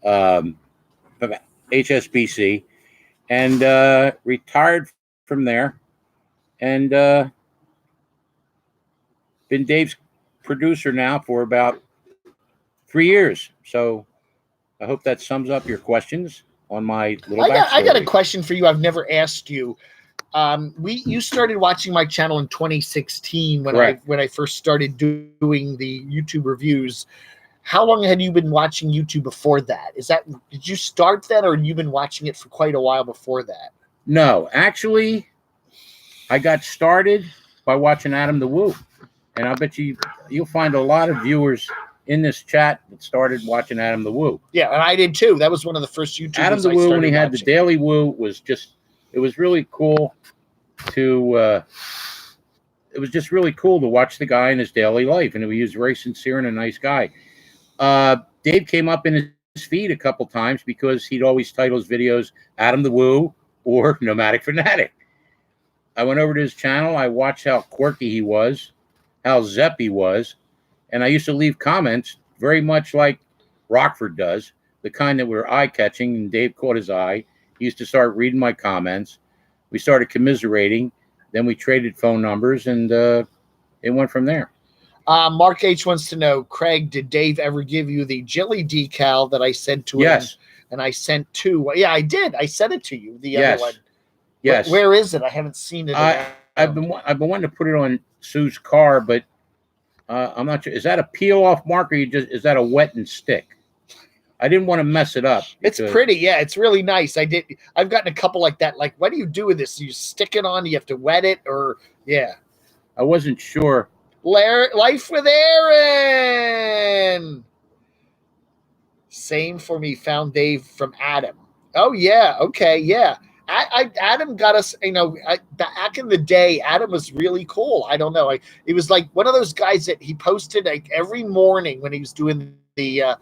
um, HSBC, and retired from there, and been Dave's producer now for about 3 years. So I hope that sums up your questions on my little backstory. I got a question for you I've never asked you. You started watching my channel in 2016 when I first started doing the YouTube reviews. How long had you been watching YouTube before that? Did you start that, or had you been watching it for quite a while before that? No, actually, I got started by watching Adam the Woo, and I bet you'll find a lot of viewers in this chat that started watching Adam the Woo. Yeah, and I did too. That was one of the first YouTubers Adam the Woo, when he had the Daily Woo, it was really cool to it was just really cool to watch the guy in his daily life, and he was very sincere and a nice guy. Dave came up in his feed a couple times because he'd always title his videos Adam the Woo or Nomadic Fanatic. I went over to his channel. I watched how quirky he was, how Zepp he was, and I used to leave comments very much like Rockford does, the kind that were eye-catching, and Dave caught his eye. He used to start reading my comments. We started commiserating. Then we traded phone numbers, and it went from there. Mark H wants to know, Craig, did Dave ever give you the Jilly decal that I sent to him? Yes. And I sent two. Yeah, I did. I sent it to you. The Yes. other one. Yes. Where is it? I haven't seen it. I've been wanting to put it on Sue's car, but I'm not sure. Is that a peel off mark, or is that a wet and stick? I didn't want to mess it up. It's pretty. Yeah, it's really nice. I've gotten a couple like that. Like, what do you do with this? You stick it on? You have to wet it, or yeah. I wasn't sure. Life with Aaron. Same for me. Found Dave from Adam. Oh yeah. Okay. Yeah. Adam got us. Back in the day, Adam was really cool. I don't know. It was like one of those guys that he posted like every morning when he was doing the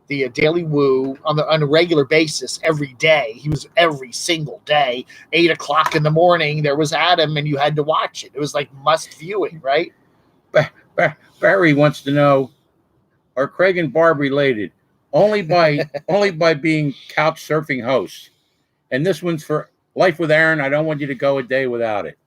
Daily Woo on a regular basis every day. He was every single day, 8 o'clock in the morning. There was Adam, and you had to watch it. It was like must viewing, right? Barry wants to know, are Craig and Barb related? Only by being couch surfing hosts. And this one's for Life with Aaron. I don't want you to go a day without it.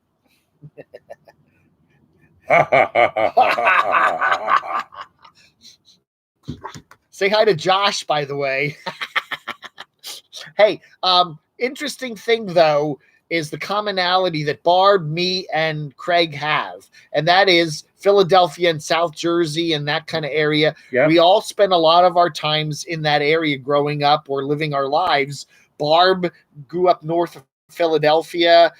Say hi to Josh, by the way. Hey, interesting thing though is the commonality that Barb, me, and Craig have, and that is Philadelphia and South Jersey and that kind of area. Yep. We all spend a lot of our times in that area growing up or living our lives. Barb grew up north of Philadelphia.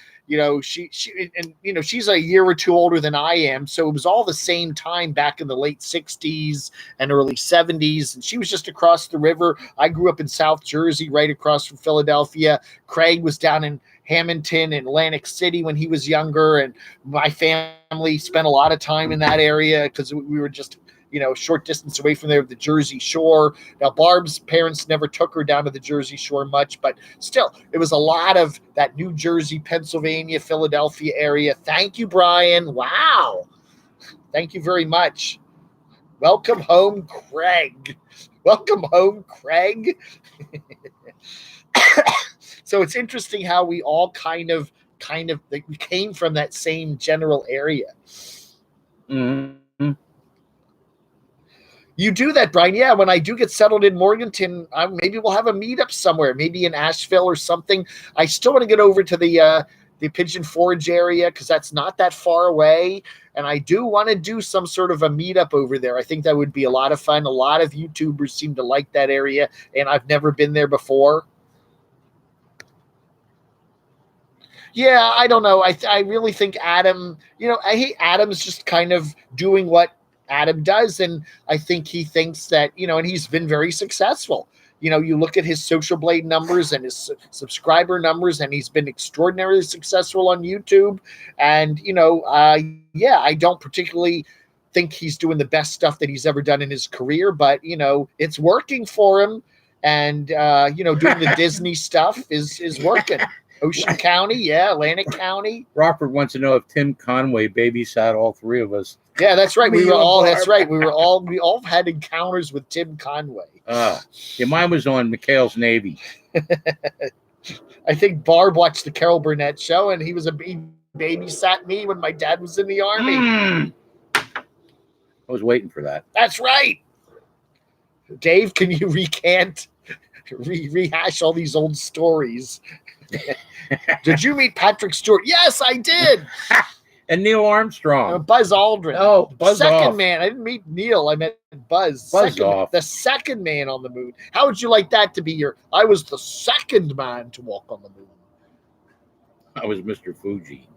She's a year or two older than I am. So it was all the same time back in the late 60s and early 70s. And she was just across the river. I grew up in South Jersey, right across from Philadelphia. Craig was down in Hamilton and Atlantic City when he was younger. And my family spent a lot of time in that area because we were just short distance away from there, the Jersey Shore. Now, Barb's parents never took her down to the Jersey Shore much, but still, it was a lot of that New Jersey, Pennsylvania, Philadelphia area. Thank you, Brian. Wow. Thank you very much. Welcome home, Craig. Welcome home, Craig. So it's interesting how we all kind of we came from that same general area. Mm-hmm. You do that, Brian. Yeah, when I do get settled in Morganton, maybe we'll have a meetup somewhere, maybe in Asheville or something. I still want to get over to the Pigeon Forge area because that's not that far away. And I do want to do some sort of a meetup over there. I think that would be a lot of fun. A lot of YouTubers seem to like that area, and I've never been there before. Yeah, I don't know. I really think Adam, Adam's just kind of doing what Adam does, and I think he thinks that, and he's been very successful. You look at his Social Blade numbers and his subscriber numbers, and he's been extraordinarily successful on YouTube. And, I don't particularly think he's doing the best stuff that he's ever done in his career, but, it's working for him. And, doing the Disney stuff is working. Ocean County, yeah, Atlantic County. Rockford wants to know if Tim Conway babysat all three of us. Yeah, that's right. Me We were and all. Barb. That's right. We all had encounters with Tim Conway. Yeah, mine was on McHale's Navy. I think Barb watched the Carol Burnett show, and he babysat me when my dad was in the army. I was waiting for that. That's right. Dave, can you rehash all these old stories? Did you meet Patrick Stewart? Yes, I did. And Neil Armstrong. Buzz Aldrin. Oh, Buzz second off. man. I didn't meet Neil. I met Buzz. Buzz off. The second man on the moon. How would you like that to be I was the second man to walk on the moon. I was Mr. Fuji.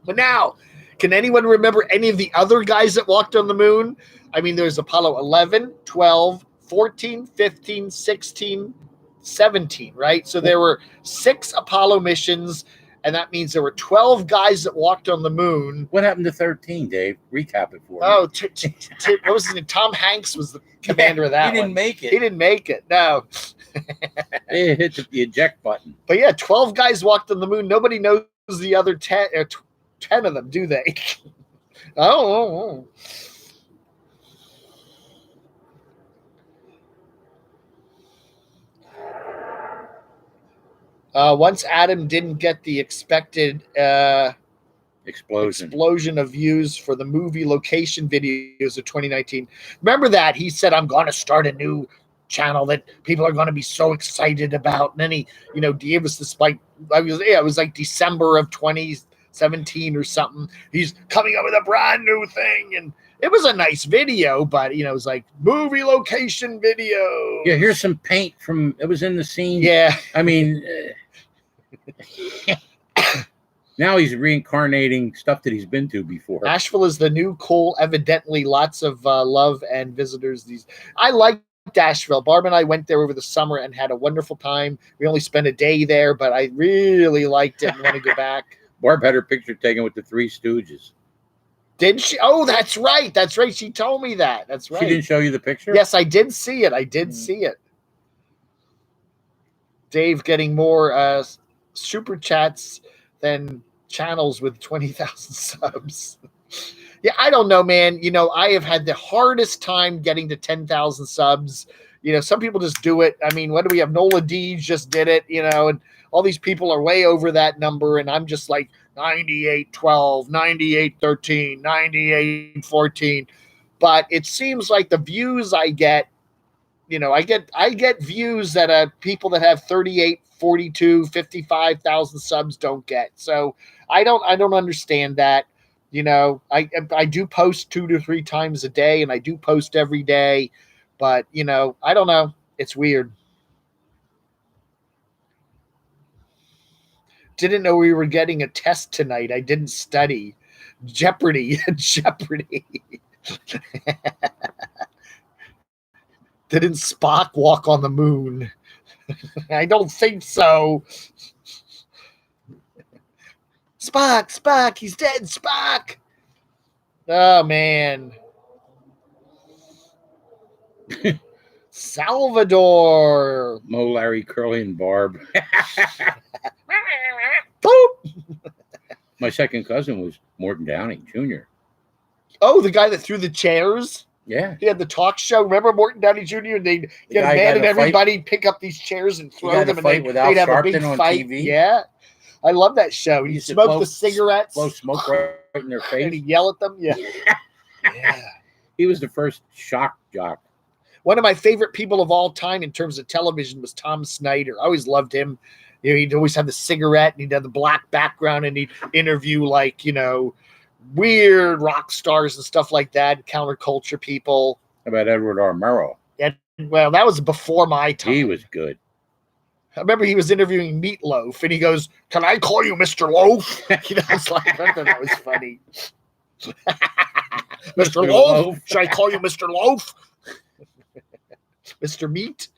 But now, can anyone remember any of the other guys that walked on the moon? I mean, there's Apollo 11, 12, 14, 15, 16, 17, right? So there were 6 Apollo missions, and that means there were 12 guys that walked on the moon. What happened to 13, Dave? Recap it for me. Oh, what was his name? Tom Hanks was the commander of that one. He didn't make it. He didn't make it, no. They hit the eject button. But yeah, 12 guys walked on the moon. Nobody knows the other 10 of them, do they? Oh. Once Adam didn't get the expected explosion of views for the movie location videos of 2019. Remember that? He said, I'm going to start a new channel that people are going to be so excited about. And then he, gave us this it was like December of 2017 or something. He's coming up with a brand new thing. And it was a nice video, but it was like movie location video. Yeah, here's some paint it was in the scene. Yeah. I mean, now he's reincarnating stuff that he's been to before. Asheville is the new cool. Evidently, lots of love and visitors. I like Asheville. Barb and I went there over the summer and had a wonderful time. We only spent a day there, but I really liked it and want to go back. Barb had her picture taken with the Three Stooges. Did she? Oh, that's right. That's right. She told me that. That's right. She didn't show you the picture? Yes, I did see it. I did see it. Dave getting more super chats than channels with 20,000 subs. Yeah, I don't know, man. I have had the hardest time getting to 10,000 subs. Some people just do it. I mean, what do we have? Nola Dees just did it, and all these people are way over that number. And I'm just like 98-12, 98-13, 98-14. But it seems like the views I get, I get views that people that have 38, 42, 55,000 subs don't get. So I don't understand that. I do post 2 to 3 times a day, and I do post every day, but I don't know. It's weird. Didn't know we were getting a test tonight. I didn't study. Jeopardy. Jeopardy. Didn't Spock walk on the moon? I don't think so. Spock, he's dead, Spock. Oh, man. Salvador. Mo, Larry, Curly, and Barb. Boop. My second cousin was Morton Downey Jr. Oh, the guy that threw the chairs? Yeah. He had the talk show. Remember Morton Downey Jr.? They'd get mad at everybody, pick up these chairs and throw them, and they'd have a big fight. TV. Yeah. I love that show. He'd smoke the cigarettes. Blow smoke right in their face. And he'd yell at them. Yeah. Yeah. He was the first shock jock. One of my favorite people of all time in terms of television was Tom Snyder. I always loved him. He'd always have the cigarette, and he'd have the black background, and he'd interview weird rock stars and stuff like that, counterculture people. How about Edward R. Murrow? Well, that was before my time. He was good. I remember he was interviewing Meatloaf, and he goes, "Can I call you Mr. Loaf?" I thought that was funny. Mr. Loaf? Should I call you Mr. Loaf? Mr. Meat?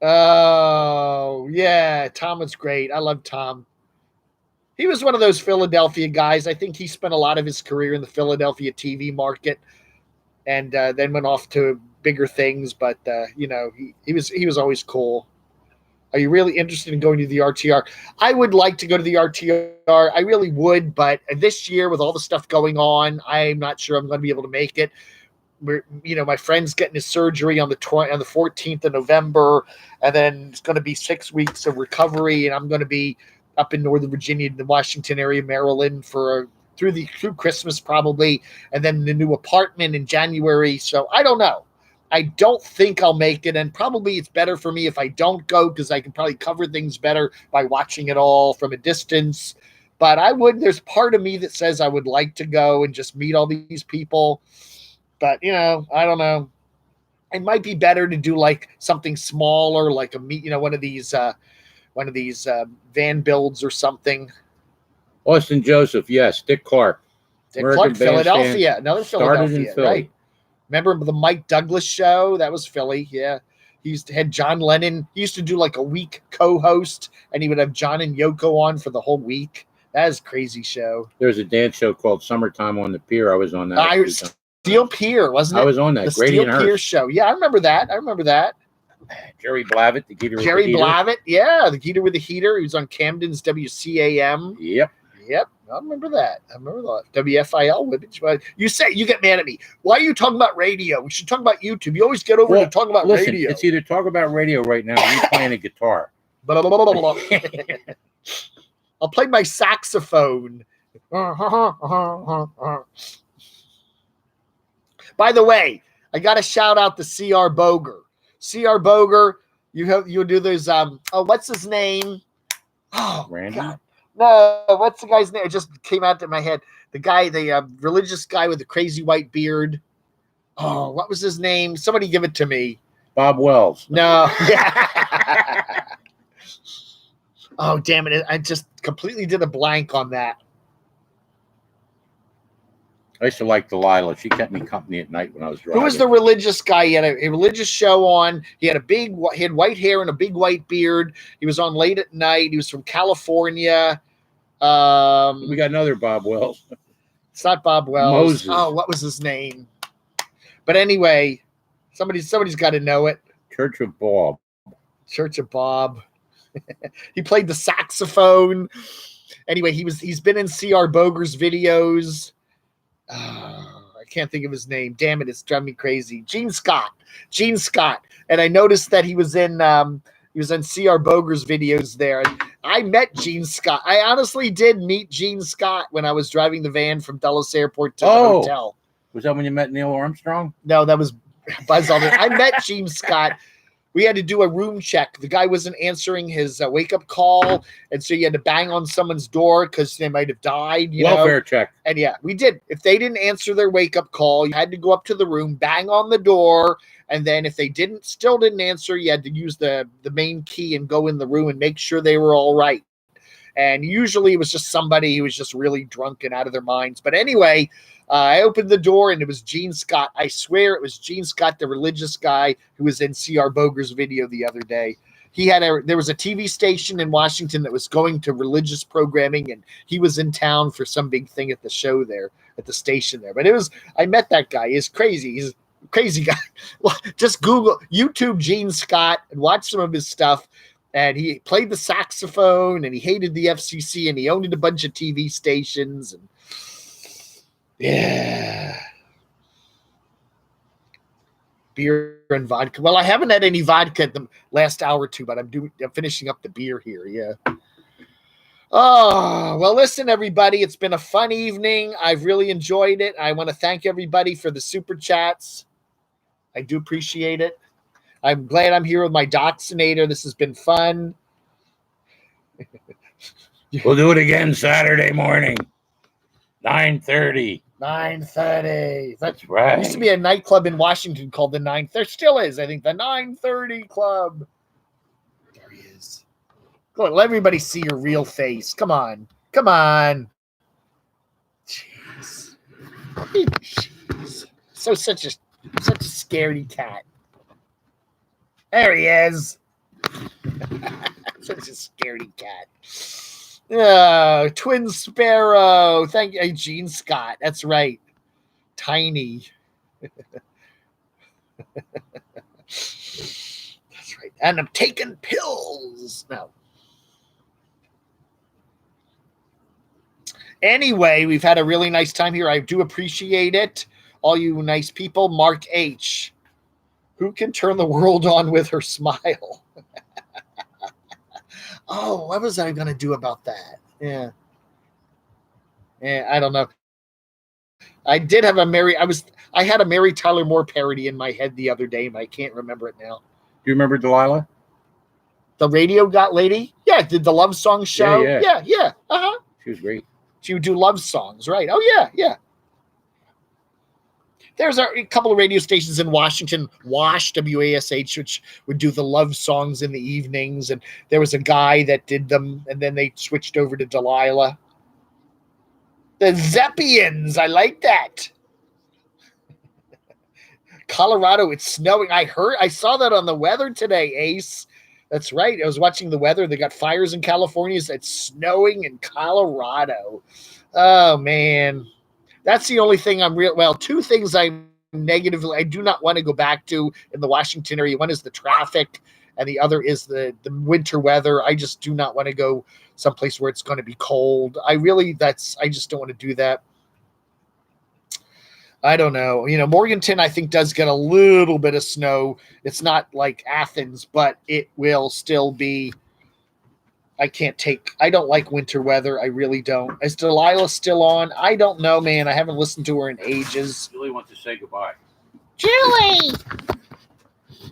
Oh, yeah. Tom was great. I love Tom. He was one of those Philadelphia guys. I think he spent a lot of his career in the Philadelphia TV market, and then went off to bigger things. But he was always cool. Are you really interested in going to the RTR? I would like to go to the RTR. I really would, but this year with all the stuff going on, I'm not sure I'm going to be able to make it. My friend's getting his surgery on the 14th of November, and then it's going to be 6 weeks of recovery, and I'm going to be up in Northern Virginia, the Washington area, Maryland through Christmas probably, and then the new apartment in January. So I don't know. I don't think I'll make it, and probably it's better for me if I don't go because I can probably cover things better by watching it all from a distance. But there's part of me that says I would like to go and just meet all these people. But, I don't know. It might be better to do like something smaller, like one of these van builds or something. Austin Joseph, yes. Dick Clark. Dick Clark, Philadelphia. Another Philadelphia, right? Remember the Mike Douglas show? That was Philly, yeah. He had John Lennon. He used to do like a week co-host, and he would have John and Yoko on for the whole week. That is a crazy show. There's a dance show called Summertime on the Pier. I was on that. Steel Pier, wasn't it? I was on that. The Steel Pier show. Yeah, I remember that. Jerry Blavitt, the Geeter with the heater. Jerry Blavitt, yeah, the Geeter with the heater. He was on Camden's WCAM. Yep. I remember that. WFIL. You say you get mad at me. Why are you talking about radio? We should talk about YouTube. You always get over to talk about radio. It's either talk about radio right now or you playing a guitar. I'll play my saxophone. By the way, I got to shout out to C.R. Boger. C.R. Boger, you do those. What's his name? Oh, Randy. God. No, what's the guy's name? It just came out to my head. The guy, the religious guy with the crazy white beard. Oh, what was his name? Somebody give it to me. Bob Wells. No. Oh, damn it. I just completely did a blank on that. I used to like Delilah. She kept me company at night when I was driving. Who was the religious guy? He had a religious show on. He had white hair and a big white beard. He was on late at night. He was from California. We got another Bob Wells. It's not Bob Wells. Moses. Oh, what was his name? But anyway, somebody's got to know it. Church of Bob. Church of Bob. He played the saxophone. Anyway, he's been in C.R. Boger's videos. I can't think of his name. Damn it, it's driving me crazy. Gene Scott. And I noticed that he was in C.R. Boger's videos there. And I met Gene Scott. I honestly did meet Gene Scott when I was driving the van from Dulles Airport to the hotel. Was that when you met Neil Armstrong? No, that was Buzz Aldrin. I met Gene Scott. We had to do a room check. The guy wasn't answering his wake-up call, and so you had to bang on someone's door because they might have died. Welfare check. And yeah, we did. If they didn't answer their wake-up call, you had to go up to the room, bang on the door, and then if they still didn't answer, you had to use the main key and go in the room and make sure they were all right. And usually it was just somebody who was just really drunk and out of their minds. But anyway, I opened the door and it was Gene Scott. I swear it was Gene Scott, the religious guy who was in C.R. Boger's video the other day. There was a TV station in Washington that was going to religious programming, and he was in town for some big thing at the show there, at the station there. But I met that guy. He's crazy. He's a crazy guy. Well, just Google YouTube Gene Scott and watch some of his stuff. And he played the saxophone, and he hated the FCC, and he owned a bunch of TV stations. And yeah, beer and vodka. Well, I haven't had any vodka the last hour or two, but I'm finishing up the beer here. Yeah. Oh, well, listen, everybody. It's been a fun evening. I've really enjoyed it. I want to thank everybody for the super chats. I do appreciate it. I'm glad I'm here with my Doxinator. This has been fun. We'll do it again Saturday morning, 9:30. 9:30. That's right. There used to be a nightclub in Washington called the 9. There still is, I think, the 9:30 Club. There he is. Go on, let everybody see your real face. Come on. Jeez. Jeez. Such a scaredy cat. There he is. Such a scaredy cat. Twin Sparrow. Thank you, Gene Scott. That's right. Tiny. That's right. And I'm taking pills. No. Anyway, we've had a really nice time here. I do appreciate it. All you nice people. Mark H. Who can turn the world on with her smile? Oh, what was I going to do about that? Yeah. Yeah, I don't know. I did have I had a Mary Tyler Moore parody in my head the other day, but I can't remember it now. Do you remember Delilah? The radio got lady? Yeah, did the love song show? Yeah. Uh-huh. She was great. She would do love songs, right? Oh, yeah. There's a couple of radio stations in Washington, WASH, W-A-S-H, which would do the love songs in the evenings. And there was a guy that did them, and then they switched over to Delilah. The Zeppians, I like that. Colorado, it's snowing. I saw that on the weather today, Ace. That's right. I was watching the weather. They got fires in California. It's snowing in Colorado. Oh, man. That's the only thing two things I do not want to go back to in the Washington area. One is the traffic, and the other is the winter weather. I just do not want to go someplace where it's going to be cold. I just don't want to do that. I don't know. Morganton, I think, does get a little bit of snow. It's not like Athens, but it will still be. I don't like winter weather. I really don't. Is Delilah still on? I don't know, man. I haven't listened to her in ages. Julie wants to say goodbye. Julie!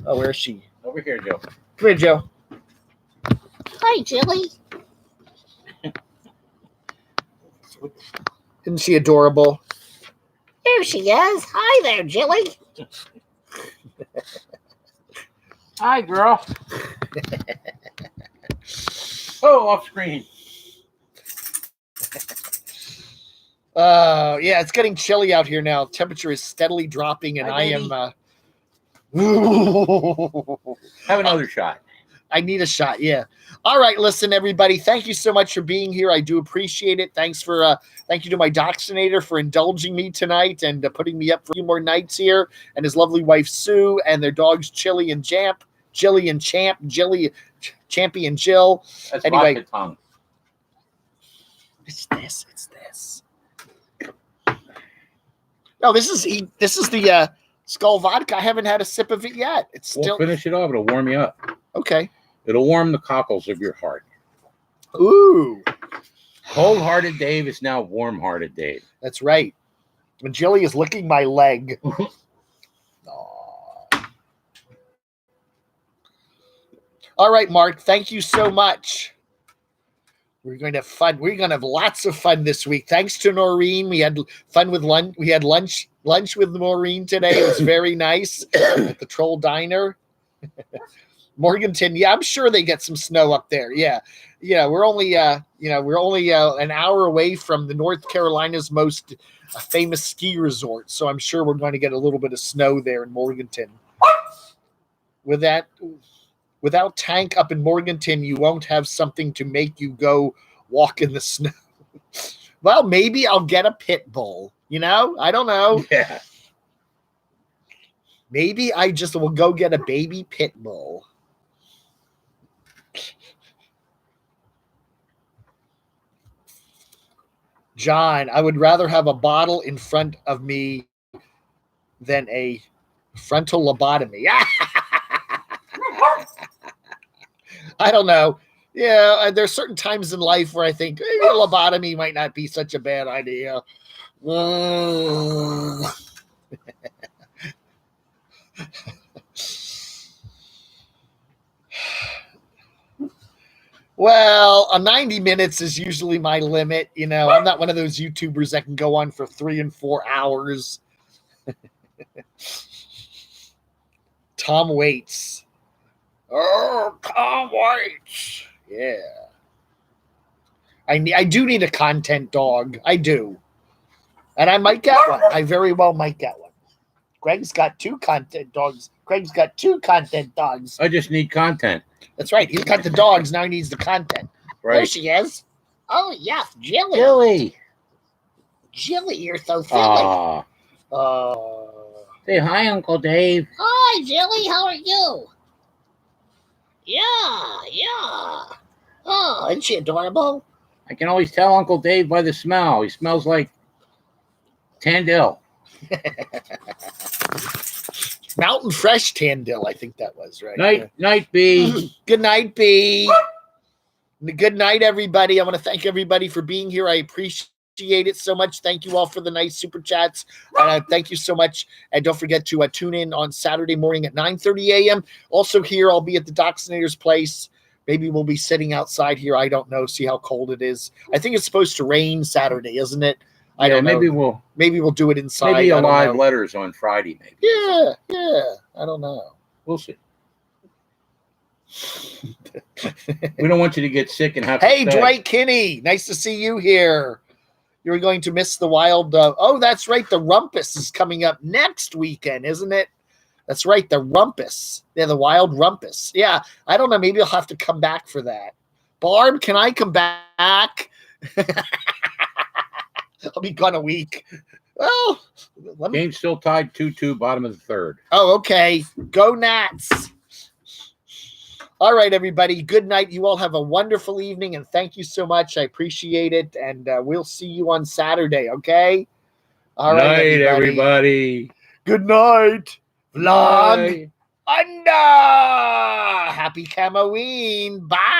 Oh, where is she? Over here, Joe. Come here, Joe. Hi, Julie. Isn't she adorable? Here she is. Hi there, Julie. Hi, girl. Oh, off screen. Yeah, it's getting chilly out here now. Temperature is steadily dropping, and Hi, I am. Have another shot. I need a shot. Yeah. All right. Listen, everybody. Thank you so much for being here. I do appreciate it. Thank you to my Doxinator for indulging me tonight and putting me up for a few more nights here, and his lovely wife Sue and their dogs Chili and Champ, Champy and Jill. That's anyway, vodka tongue. It's this. No, this is the Skull vodka. I haven't had a sip of it yet. It's We'll still finish it off. It'll warm you up. okay. It'll warm the cockles of your heart. Ooh, Cold-hearted Dave is now warm-hearted Dave. that's right. And Jilly is licking my leg. All right, Mark. Thank you so much. We're going to have fun. We're going to have lots of fun this week. Thanks to Noreen. We had fun with lunch. We had lunch with Noreen today. It was very nice at the Troll Diner. Morganton. Yeah, I'm sure they get some snow up there. Yeah. We're only an hour away from the North Carolina's most famous ski resort. So I'm sure we're going to get a little bit of snow there in Morganton. Without Tank up in Morganton, you won't have something to make you go walk in the snow. Well, maybe I'll get a pit bull. I don't know. Yeah. Maybe I just will go get a baby pit bull. John, I would rather have a bottle in front of me than a frontal lobotomy. I don't know. Yeah, there's certain times in life where I think maybe a lobotomy might not be such a bad idea. Well, 90 minutes is usually my limit. I'm not one of those YouTubers that can go on for 3 and 4 hours. Tom Waits. Oh, Tom Waits. Yeah. I do need a content dog. I do. And I might get one. I very well might get one. Greg's got 2 content dogs. Greg's got 2 content dogs. I just need content. That's right. He's got the dogs. Now he needs the content. Right. There she is. Oh, yes, Jilly. Billy. Jilly, you're so silly. Say hi, Uncle Dave. Hi, Jilly. How are you? Yeah. Oh, isn't she adorable? I can always tell Uncle Dave by the smell. He smells like Tandil. Mountain Fresh Tandil, I think that was, right? Night, B. Good night, B. Good night, everybody. I want to thank everybody for being here. I appreciate it so much. Thank you all for the nice super chats. Thank you so much. And don't forget to tune in on Saturday morning at 9:30 a.m. Also here, I'll be at the Doxinator's place. Maybe we'll be sitting outside here. I don't know. See how cold it is. I think it's supposed to rain Saturday, isn't it? I don't know. Maybe we'll do it inside. Maybe a live letters on Friday. Maybe. Yeah. I don't know. We'll see. We don't want you to get sick and have. Hey, Dwight Kinney, nice to see you here. You're going to miss the wild. Oh, that's right. The Rumpus is coming up next weekend, isn't it? That's right. The Rumpus. Yeah, the Wild Rumpus. Yeah, I don't know. Maybe I'll have to come back for that. Barb, can I come back? I'll be gone a week. Well, Game's still tied 2-2, bottom of the third. Oh, okay. Go Nats. All right, everybody. Good night. You all have a wonderful evening, and thank you so much. I appreciate it, and we'll see you on Saturday, okay? All right, night, everybody. Good night. Vlog under. Happy CamoWEEN. Bye.